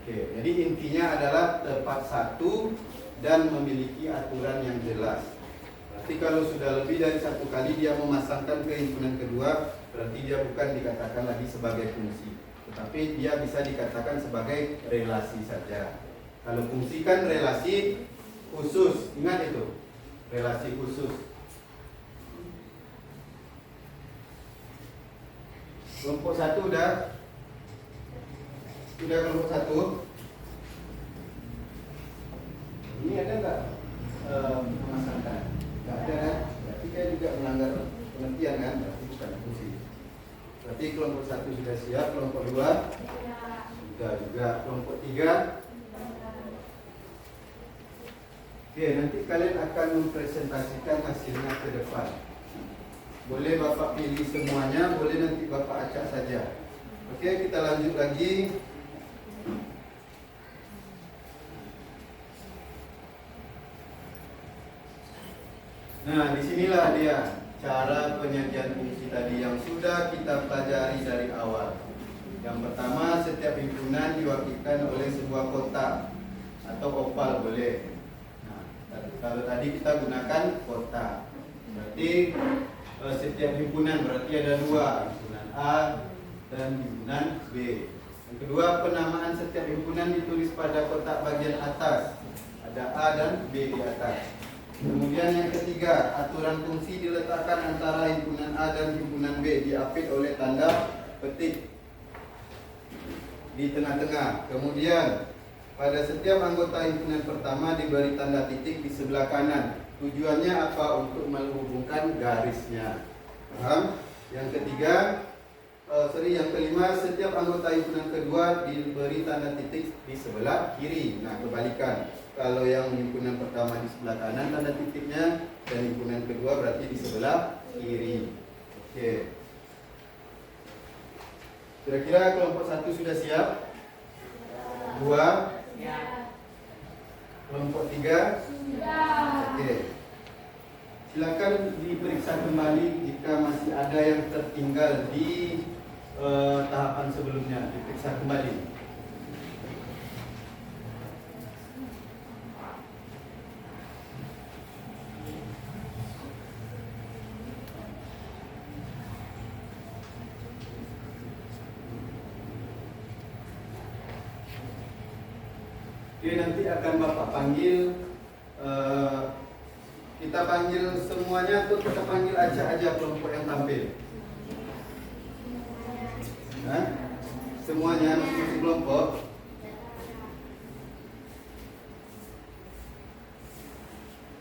Oke, jadi intinya adalah tepat 1 dan memiliki aturan yang jelas. Berarti kalau sudah lebih dari 1 kali dia memasangkan ke himpunan kedua, berarti dia bukan dikatakan lagi sebagai fungsi, tetapi dia bisa dikatakan sebagai relasi saja. Kalau fungsi kan relasi khusus, ingat itu, relasi khusus. Kelompok 1 udah kelompok 1. Ini ada nggak memasangkan? Nggak ada kan? Berarti kan juga melanggar pengertian kan? Berarti bukan fungsi. Berarti kelompok 1 sudah siap, kelompok 2 sudah juga, kelompok 3. Oke, nanti kalian akan mempresentasikan hasilnya ke depan. Boleh Bapak pilih semuanya, boleh nanti Bapak acak saja. Oke, kita lanjut lagi. Nah, disinilah dia cara penyajian fungsi tadi yang sudah kita pelajari dari awal. Yang pertama, setiap himpunan diwakilkan oleh sebuah kotak atau oval boleh. Nah, kalau tadi kita gunakan kotak, berarti setiap himpunan berarti ada 2, himpunan A dan himpunan B. Yang kedua, penamaan setiap himpunan ditulis pada kotak bagian atas. Ada A dan B di atas. Kemudian yang ketiga, aturan fungsi diletakkan antara himpunan A dan himpunan B, diapit oleh tanda petik di tengah-tengah. Kemudian pada setiap anggota himpunan pertama diberi tanda titik di sebelah kanan. Tujuannya apa? Untuk menghubungkan garisnya. Paham? Yang ketiga, yang kelima, setiap anggota himpunan kedua diberi tanda titik di sebelah kiri. Nah, kebalikan. Kalau yang himpunan pertama di sebelah kanan tanda titiknya, dan himpunan kedua berarti di sebelah kiri. Oke. Kira-kira kelompok 1 sudah siap? 2, Ya. kelompok 3. Oke. Silakan diperiksa kembali jika masih ada yang tertinggal di tahapan sebelumnya. Diperiksa kembali. Oke, nanti akan Bapak panggil. Kita panggil semuanya atau kita panggil aja kelompok yang tampil? Hah? Semuanya masing-masing kelompok.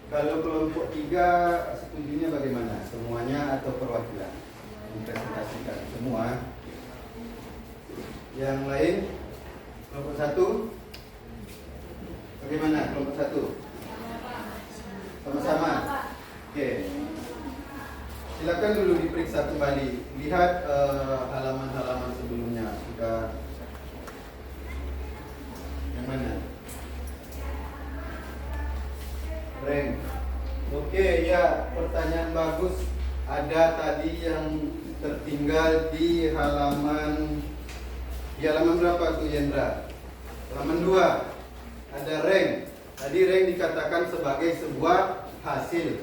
Kalau kelompok 3 setujunya bagaimana? Semuanya atau perwakilan? Mempresentasikan semua. Yang lain? Kelompok 1? Bagaimana kelompok 1? Sama-sama. Oke. Silakan dulu diperiksa kembali. Lihat halaman-halaman sebelumnya. Sudah yang mana? Rank. Oke, ya, pertanyaan bagus. Ada tadi yang tertinggal di halaman berapa tuh, Yendra? Halaman 2. Ada rank. Tadi rank dikatakan sebagai sebuah hasil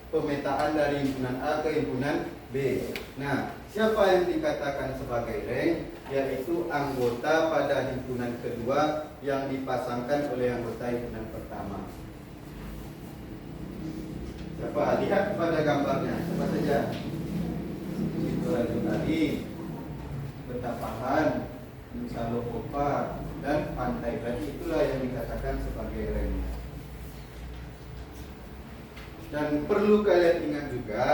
pemetaan dari himpunan A ke himpunan B. Nah, siapa yang dikatakan sebagai rank? Yaitu anggota pada himpunan kedua yang dipasangkan oleh anggota himpunan pertama. Siapa? Lihat pada gambarnya. Siapa saja? Itu tadi. Betapahan, Salokopa, dan Pantai. Berarti itulah yang dikatakan sebagai rank. Dan perlu kalian ingat juga,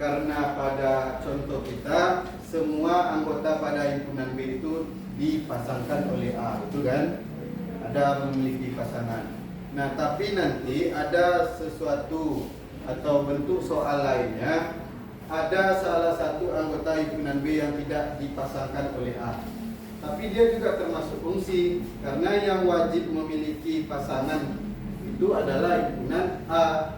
karena pada contoh kita semua anggota pada himpunan B itu dipasangkan oleh A, betul kan? Ada memiliki pasangan. Nah, tapi nanti ada sesuatu atau bentuk soal lainnya, ada salah satu anggota himpunan B yang tidak dipasangkan oleh A. Tapi dia juga termasuk fungsi, karena yang wajib memiliki pasangan itu adalah himpunan A.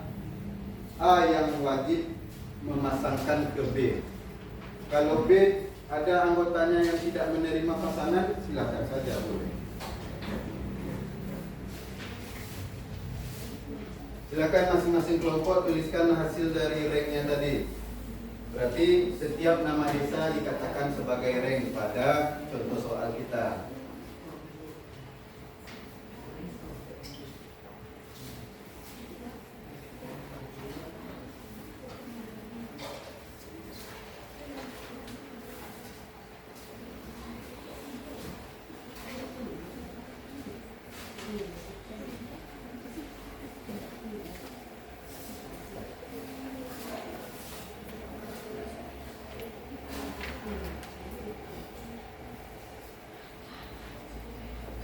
A yang wajib memasangkan ke B. Kalau B ada anggotanya yang tidak menerima pasangan, silakan saja boleh. Silakan masing-masing kelompok tuliskan hasil dari ranknya tadi. Berarti setiap nama desa dikatakan sebagai rank pada contoh soal kita.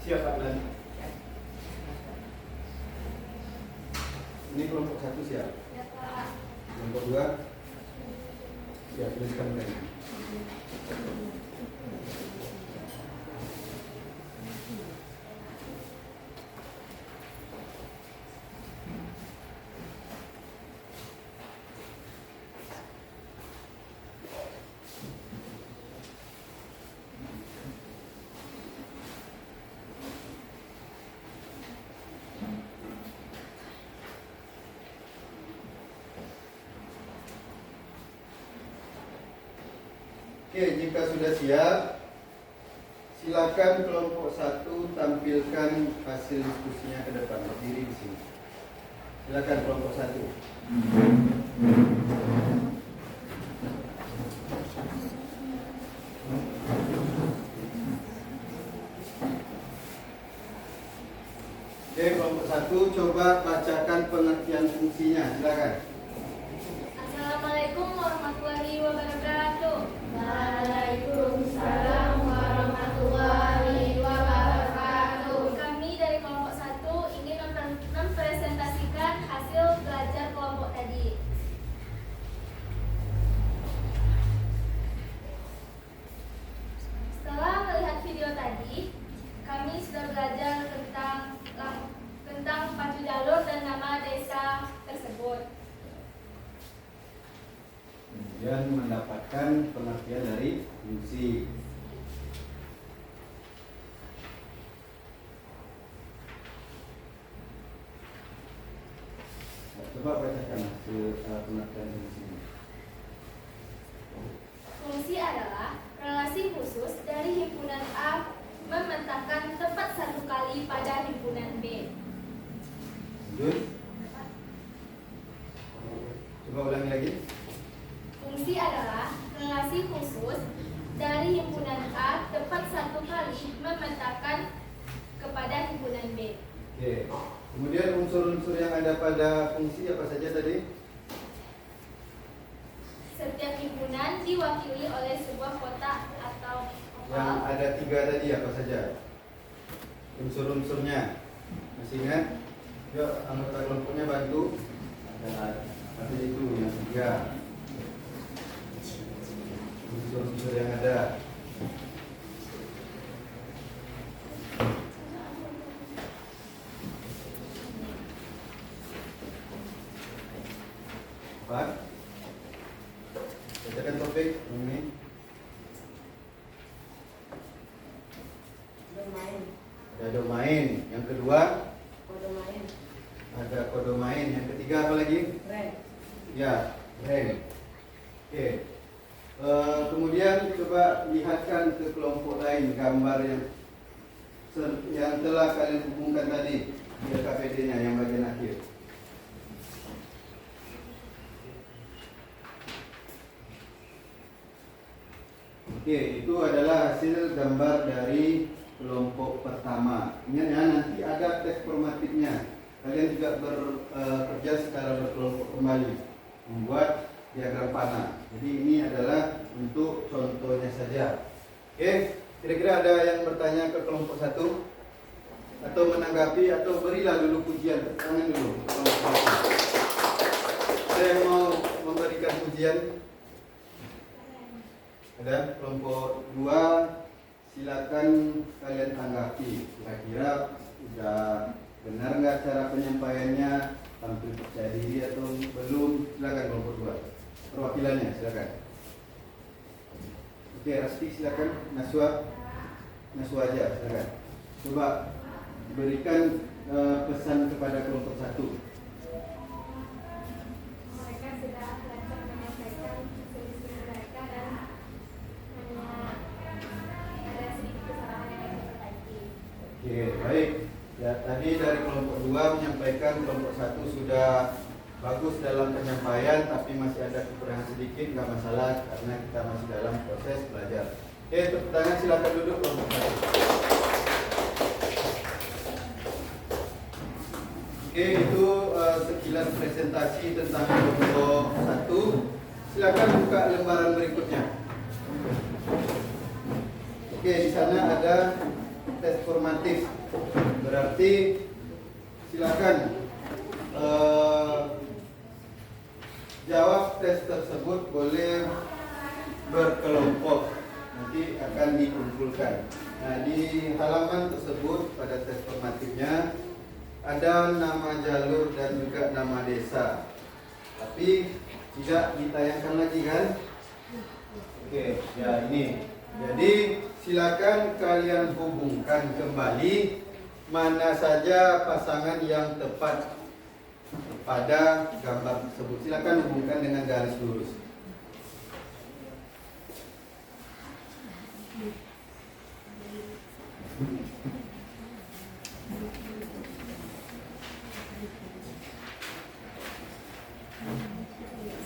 Siap Pak Nan? Ini kelompok 1 siap? Kelompok 2? Siap, tuliskan kan? Oke, jika sudah siap, silakan kelompok 1 tampilkan hasil diskusinya ke depan. Berdiri di sini. Silakan kelompok 1. Oke, kelompok 1 coba bacakan pengertian fungsinya. Silakan. Assalamualaikum warahmatullahi wabarakatuh. kemudian mendapatkan pengertian dari fungsi. Coba bacakan pengertian fungsi. Fungsi adalah relasi khusus dari himpunan A memetakan tepat satu kali pada himpunan B. Lanjut. Coba ulangi lagi. Fungsi adalah relasi khusus dari himpunan A tepat satu kali memetakan kepada himpunan B. Oke. Kemudian unsur-unsur yang ada pada fungsi apa saja tadi? Setiap himpunan diwakili oleh sebuah kotak atau Yang oval. ada 3 tadi apa saja? Unsur-unsurnya masih ingat? Yuk, anggota kelompoknya bantu. Ada itu yang 3. Unsur-unsur yang ada. Apa? Bacakan topik ini. Domain. Ada domain. Yang kedua Domain. ada kodomain. Yang ketiga apa lagi? Rank. Ya, rank. Oke. Kemudian coba lihatkan ke kelompok lain gambar yang telah kalian hubungkan tadi di KPD-nya yang bagian akhir. Oke, itu adalah hasil gambar dari kelompok pertama. Ingat ya, nanti ada tes formatifnya. Kalian juga bekerja secara berkelompok kembali, membuat diagram panah. Jadi ini adalah untuk contohnya saja. Oke, kira-kira ada yang bertanya ke kelompok 1 atau menanggapi atau berilah dulu pujian. Tangan dulu kelompok 1. Ada yang mau memberikan pujian? Ada. Kelompok 2, silakan kalian tanggapi. Kira-kira sudah benar nggak cara penyampaiannya, tampil percaya diri atau belum? Silakan kelompok 2. Perwakilannya silakan. Oke, Rasti silakan. Naswa aja silakan. Coba berikan pesan kepada kelompok 1. Mereka sudah lancar menyampaikan solusi mereka dan hanya ada sedikit kesalahan yang harus diperbaiki. Oke, baik. Ya, tadi dari kelompok 2 menyampaikan kelompok 1 sudah bagus dalam penyampaian, tapi masih ada kekurangan sedikit, nggak masalah karena kita masih dalam proses belajar. Oke, tepuk tangan, silakan duduk kelompok 1. Oke, itu sekilas presentasi tentang kelompok 1. Silakan buka lembaran berikutnya. Oke, di sana ada tes formatif. Berarti silakan jawab tes tersebut, boleh berkelompok, nanti akan dikumpulkan. Nah, di halaman tersebut pada tes formatifnya ada nama jalur dan juga nama desa, tapi tidak ditayangkan lagi kan? Oke, ya ini. Jadi silakan kalian hubungkan kembali mana saja pasangan yang tepat pada gambar tersebut. Silakan hubungkan dengan garis lurus.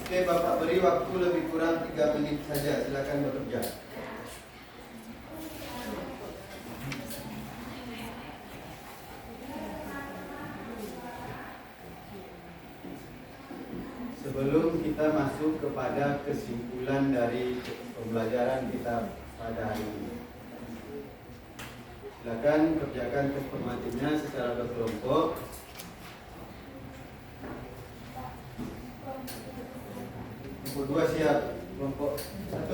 Oke, Bapak beri waktu lebih kurang 3 menit saja. Silakan bekerja. Sebelum kita masuk kepada kesimpulan dari pembelajaran kita pada hari ini, silakan kerjakan tes formatifnya secara berkelompok. Kelompok 2 siap, kelompok 1,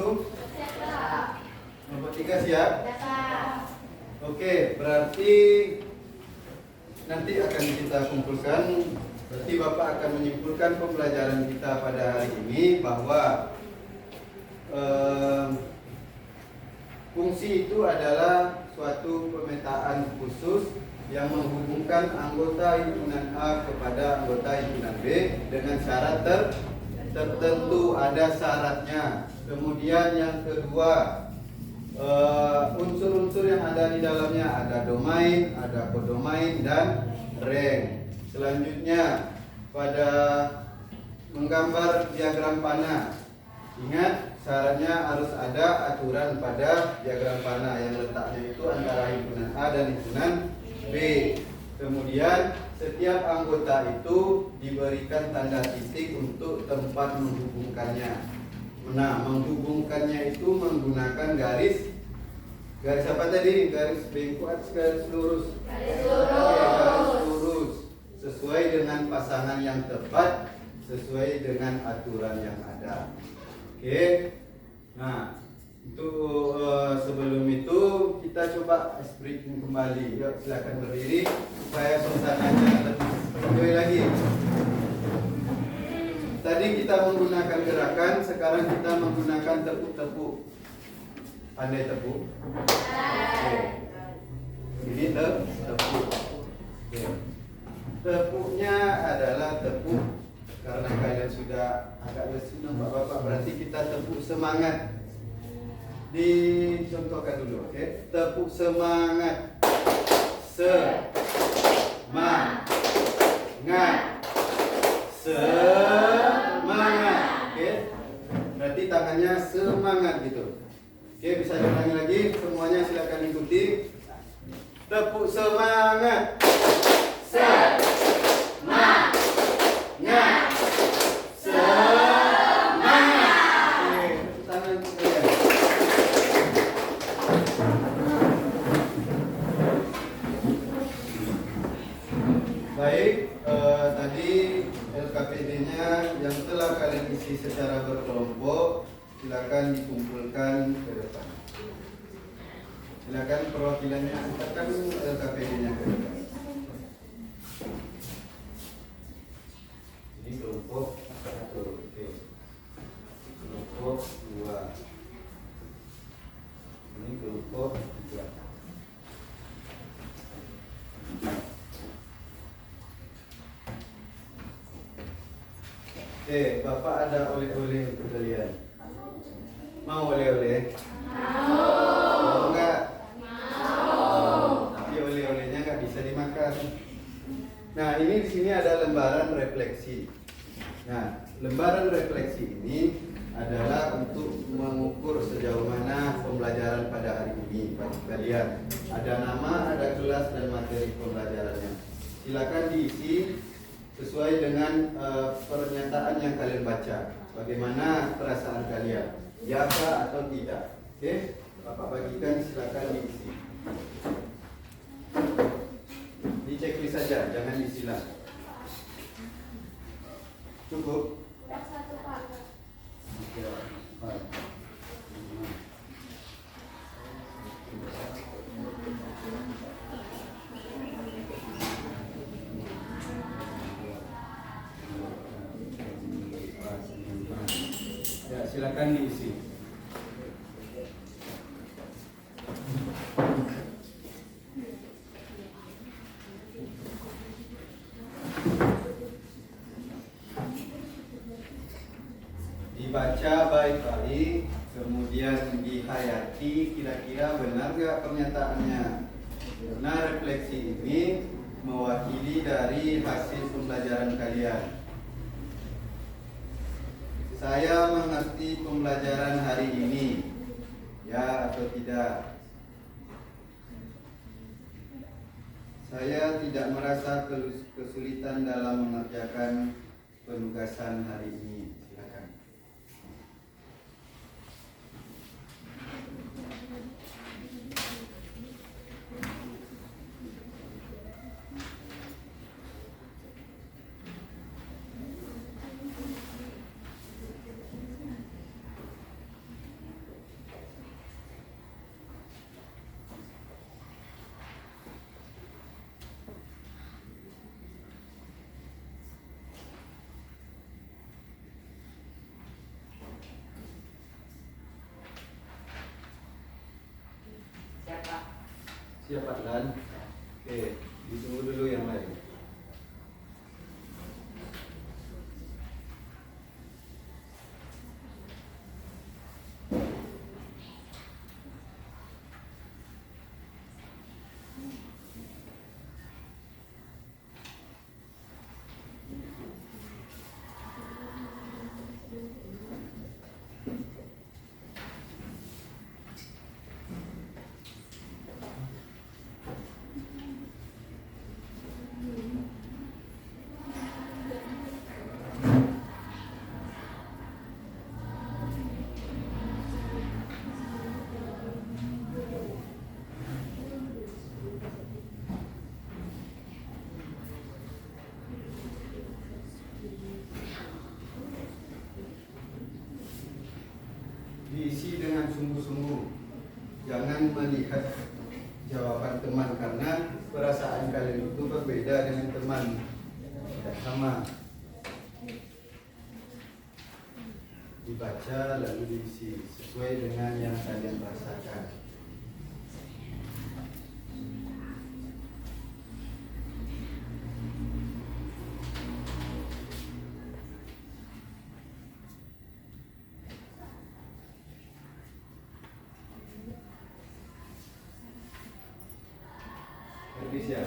kelompok 3 siap. Oke, berarti nanti akan kita kumpulkan. Berarti Bapak akan menyimpulkan pembelajaran kita pada hari ini bahwa fungsi itu adalah suatu pemetaan khusus yang menghubungkan anggota himpunan A kepada anggota himpunan B dengan syarat tertentu, ada syaratnya. Kemudian yang kedua, unsur-unsur yang ada di dalamnya ada domain, ada kodomain dan rank. Selanjutnya pada menggambar diagram panah, ingat syaratnya harus ada aturan pada diagram panah yang letaknya itu antara himpunan A dan himpunan B. Kemudian setiap anggota itu diberikan tanda titik untuk tempat menghubungkannya. Nah, menghubungkannya itu menggunakan garis apa tadi? Garis bengkok, garis lurus. Garis lurus sesuai dengan pasangan yang tepat, sesuai dengan aturan yang ada. Oke. Nah, untuk sebelum itu kita coba breaking kembali. Yuk, silakan berdiri supaya suasananya lebih enjoy lagi. Tadi kita menggunakan gerakan, sekarang kita menggunakan tepuk-tepuk. Pandai tepuk? Oke. Ini tepuk. Oke. Tepuknya adalah tepuk karena kalian sudah agak lesu Bapak-bapak, berarti kita tepuk semangat. Dicontohkan dulu, oke? Tepuk semangat. Semangat. Semangat. Oke? Berarti tangannya semangat gitu. Oke, bisa diulangi lagi. Semuanya silakan ikuti. Tepuk semangat. Semangat. Baik, tadi LKPD-nya yang telah kalian isi secara berkelompok, silakan dikumpulkan ke depan. Silakan perwakilannya antarkan LKPD-nya ke depan. Ini kelompok 1, oke. Kelompok 2. Ini kelompok 3. Bapak ada oleh-oleh untuk kalian. Mau oleh-oleh? Mau enggak? Mau. Tapi oleh-olehnya enggak bisa dimakan. Nah, ini di sini ada lembaran refleksi. Nah, lembaran refleksi ini adalah untuk mengukur sejauh mana pembelajaran pada hari ini bagi kalian. Ada nama, ada kelas dan materi pembelajarannya. Silakan diisi sesuai dengan pernyataan yang kalian baca. Bagaimana perasaan kalian? Ya atau tidak? Oke, Bapak bagikan, silakan diisi. Di checklist saja, jangan disilang. Cukup? Satu Pak. Ya, silakan diisi. Dibaca baik-baik, kemudian dihayati kira-kira benar nggak pernyataannya. Karena refleksi ini mewakili dari hasil pembelajaran kalian. Saya mengerti pembelajaran hari ini, ya atau tidak. Saya tidak merasa kesulitan dalam mengerjakan penugasan hari ini. Silakan. Siap Pak Dan? Oke, ditunggu dulu yang lain. Diisi dengan sungguh-sungguh. Jangan melihat jawaban teman karena perasaan kalian itu berbeda dengan teman. Tidak sama. Dibaca lalu diisi sesuai dengan yang kalian rasakan. Siap.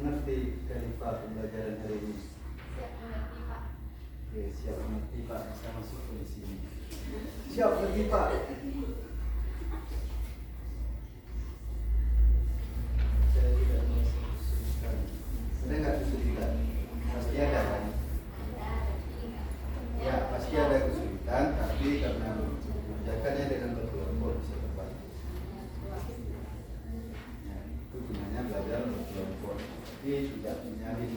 Mengerti Khalifah pembelajaran hari ini? Siap mengerti Pak. Oke, siap mengerti Pak, bisa masuk ke sini. Siap mengerti Pak. Saya tidak merasa kesulitan. Ada nggak kesulitan? Pasti ada kan? Ya, pasti ada kesulitan, tapi karena mengerjakannya dengan berkelompok bisa terbantu. Ya, itu gunanya belajar berkelompok. Tapi tidak menyaring.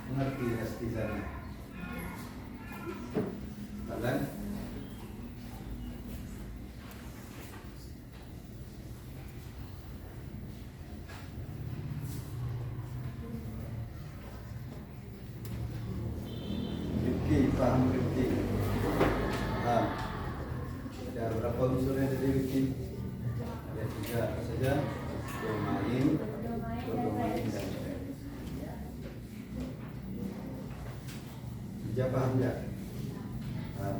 Mengerti pasti sana. Kalian? Paham Rifki? Paham? Ada berapa unsurnya dari Rifki? Ada 3 apa saja? Domain, dan Bija paham nggak? Paham.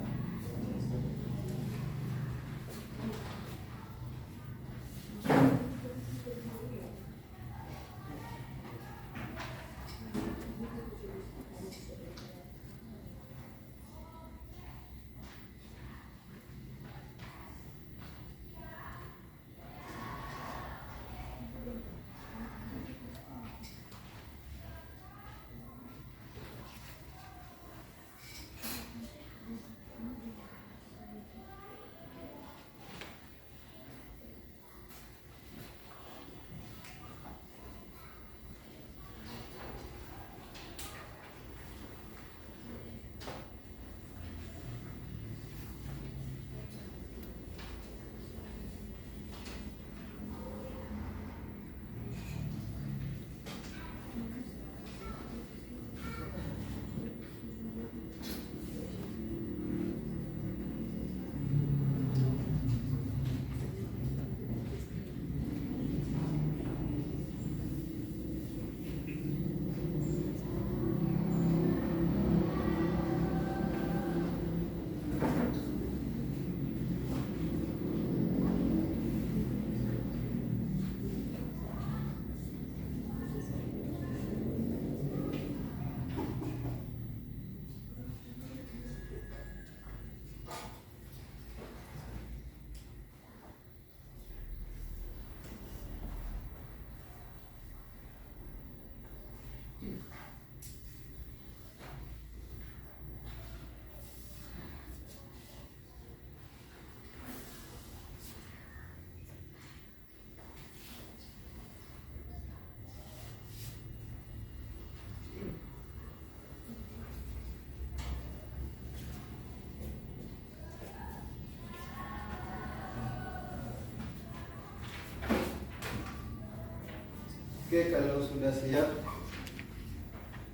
Oke, kalau sudah siap,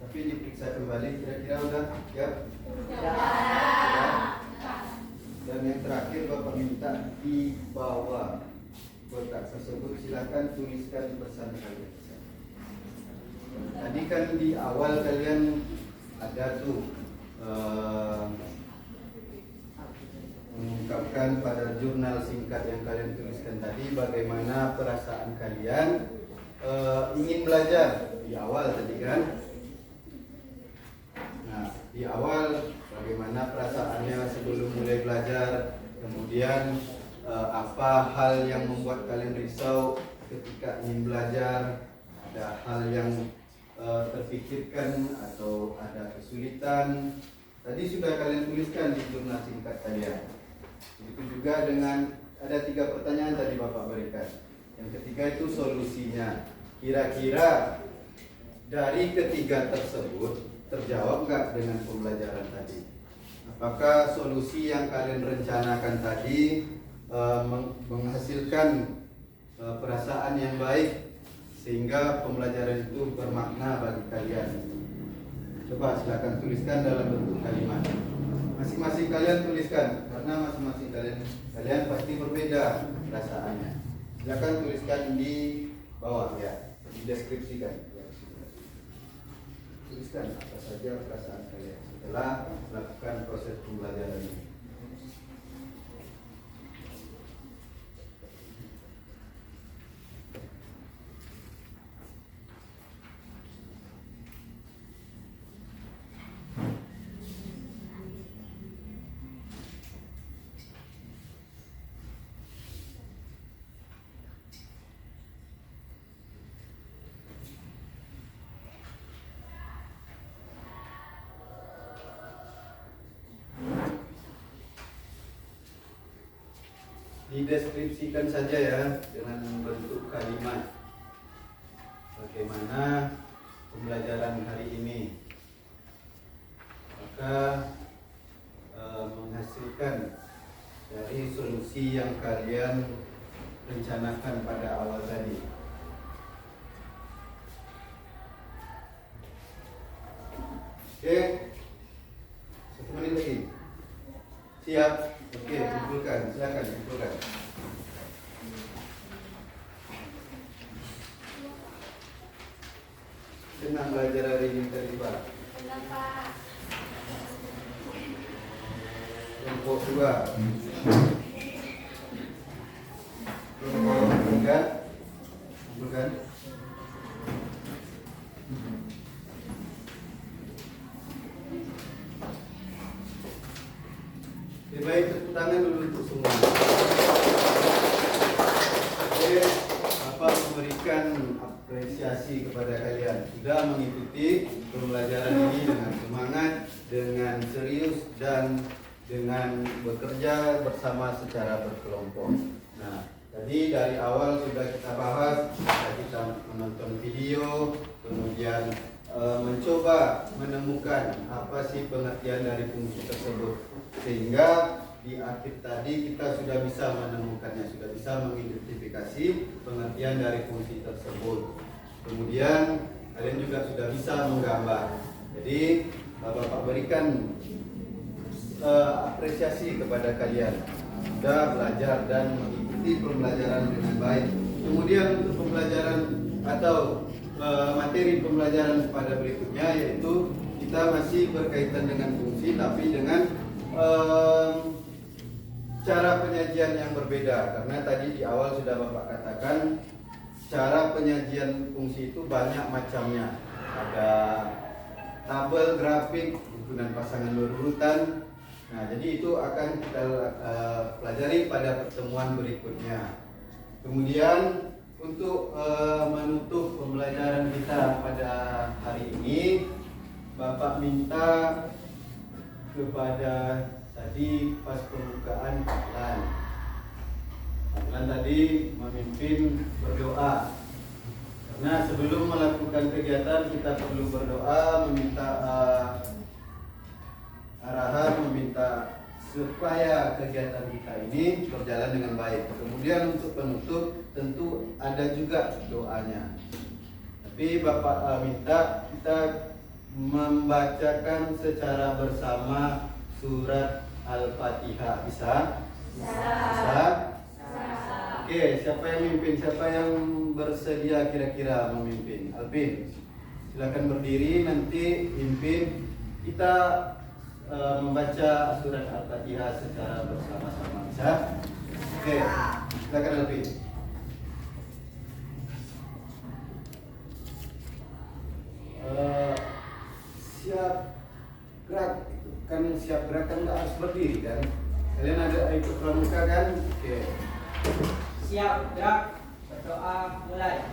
tapi diperiksa kembali, kira-kira udah siap? Dan yang terakhir Bapak minta di bawah kotak tersebut silakan tuliskan pesan kalian. Tadi kan di awal kalian ada tuh mengungkapkan pada jurnal singkat yang kalian tuliskan tadi bagaimana perasaan kalian ingin belajar di awal tadi kan. Nah, di awal bagaimana perasaannya sebelum mulai belajar, kemudian apa hal yang membuat kalian risau ketika ingin belajar, ada hal yang terpikirkan atau ada kesulitan. Tadi sudah kalian tuliskan di jurnal singkat kalian. Begitu juga dengan ada 3 pertanyaan tadi Bapak berikan. Yang ketiga itu solusinya. Kira-kira dari ketiga tersebut terjawab nggak dengan pembelajaran tadi? Apakah solusi yang kalian rencanakan tadi menghasilkan perasaan yang baik sehingga pembelajaran itu bermakna bagi kalian? Coba silakan tuliskan dalam bentuk kalimat. Masing-masing kalian tuliskan karena masing-masing kalian pasti berbeda perasaannya. Silakan tuliskan di bawah ya, dideskripsikan. Tuliskan apa saja perasaan kalian setelah melakukan proses pembelajaran ini. Dideskripsikan saja ya dengan bentuk kalimat bagaimana pembelajaran hari ini, maka menghasilkan dari solusi yang kalian rencanakan pada awal tadi. Oke, 1 menit lagi. Siap? Oke, kumpulkan, silakan kumpulkan. Senang belajar hari ini tadi Pak? Senang Pak. Kelompok 2. Kelompok 3. Kumpulkan. Lebih baik tepuk tangan dulu untuk semua. Oke, Bapak memberikan apresiasi kepada kalian sudah mengikuti pembelajaran ini dengan semangat, dengan serius dan dengan bekerja bersama secara berkelompok. Nah, tadi dari awal sudah kita bahas, kita menonton video, kemudian mencoba menemukan apa sih pengertian dari fungsi tersebut, sehingga di akhir tadi kita sudah bisa menemukannya, sudah bisa mengidentifikasi pengertian dari fungsi tersebut. Kemudian kalian juga sudah bisa menggambar. Jadi Bapak berikan apresiasi kepada kalian sudah belajar dan mengikuti pembelajaran dengan baik. Kemudian untuk pembelajaran atau materi pembelajaran pada berikutnya, yaitu kita masih berkaitan dengan fungsi tapi dengan cara penyajian yang berbeda, karena tadi di awal sudah Bapak katakan cara penyajian fungsi itu banyak macamnya. Ada tabel, grafik, hitungan pasangan berurutan. Nah, jadi itu akan kita pelajari pada pertemuan berikutnya. Kemudian untuk menutup pembelajaran kita pada hari ini, Bapak minta kepada tadi pas pembukaan Kalian tadi memimpin berdoa, karena sebelum melakukan kegiatan kita perlu berdoa, meminta arahan, meminta supaya kegiatan kita ini berjalan dengan baik. Kemudian untuk penutup tentu ada juga doanya. Tapi Bapak minta kita membacakan secara bersama surat Al-Fatihah. Bisa? Bisa? Oke, siapa yang mimpin? Siapa yang bersedia kira-kira memimpin? Alvin, silakan berdiri, nanti pimpin. Kita membaca surat Al-Fatihah secara bersama-sama. Bisa? Oke, silakan Alvin. Siap gerak, kan siap gerak kan nggak harus berdiri kan? Kalian ada ikut pramuka kan? Oke. Siap, gerak, berdoa, mulai.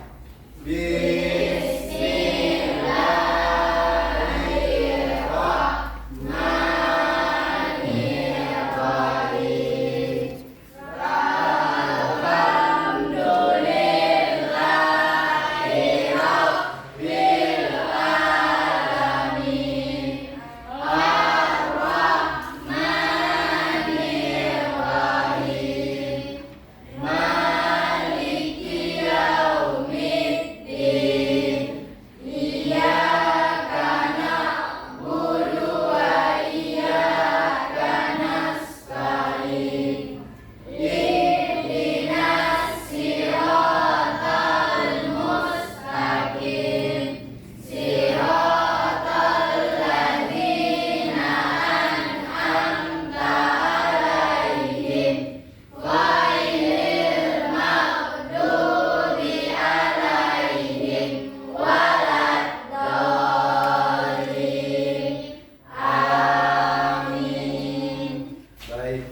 Baik.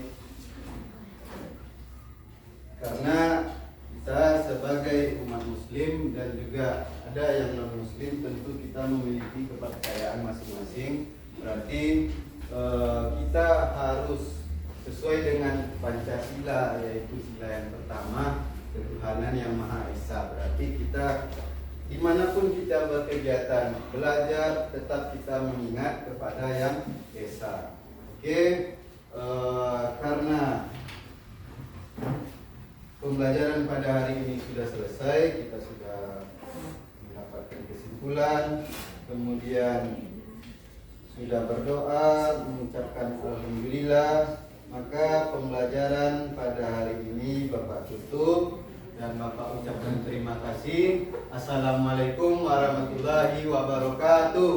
Karena kita sebagai umat muslim dan juga ada yang non muslim, tentu kita memiliki kepercayaan masing-masing. Berarti kita harus sesuai dengan Pancasila, yaitu sila yang pertama, ketuhanan yang Maha Esa. Berarti kita dimanapun kita berkegiatan belajar, tetap kita mengingat kepada yang Esa. Oke. Karena pembelajaran pada hari ini sudah selesai, kita sudah mendapatkan kesimpulan, kemudian sudah berdoa, mengucapkan alhamdulillah, maka pembelajaran pada hari ini Bapak tutup dan Bapak ucapkan terima kasih. Assalamualaikum warahmatullahi wabarakatuh.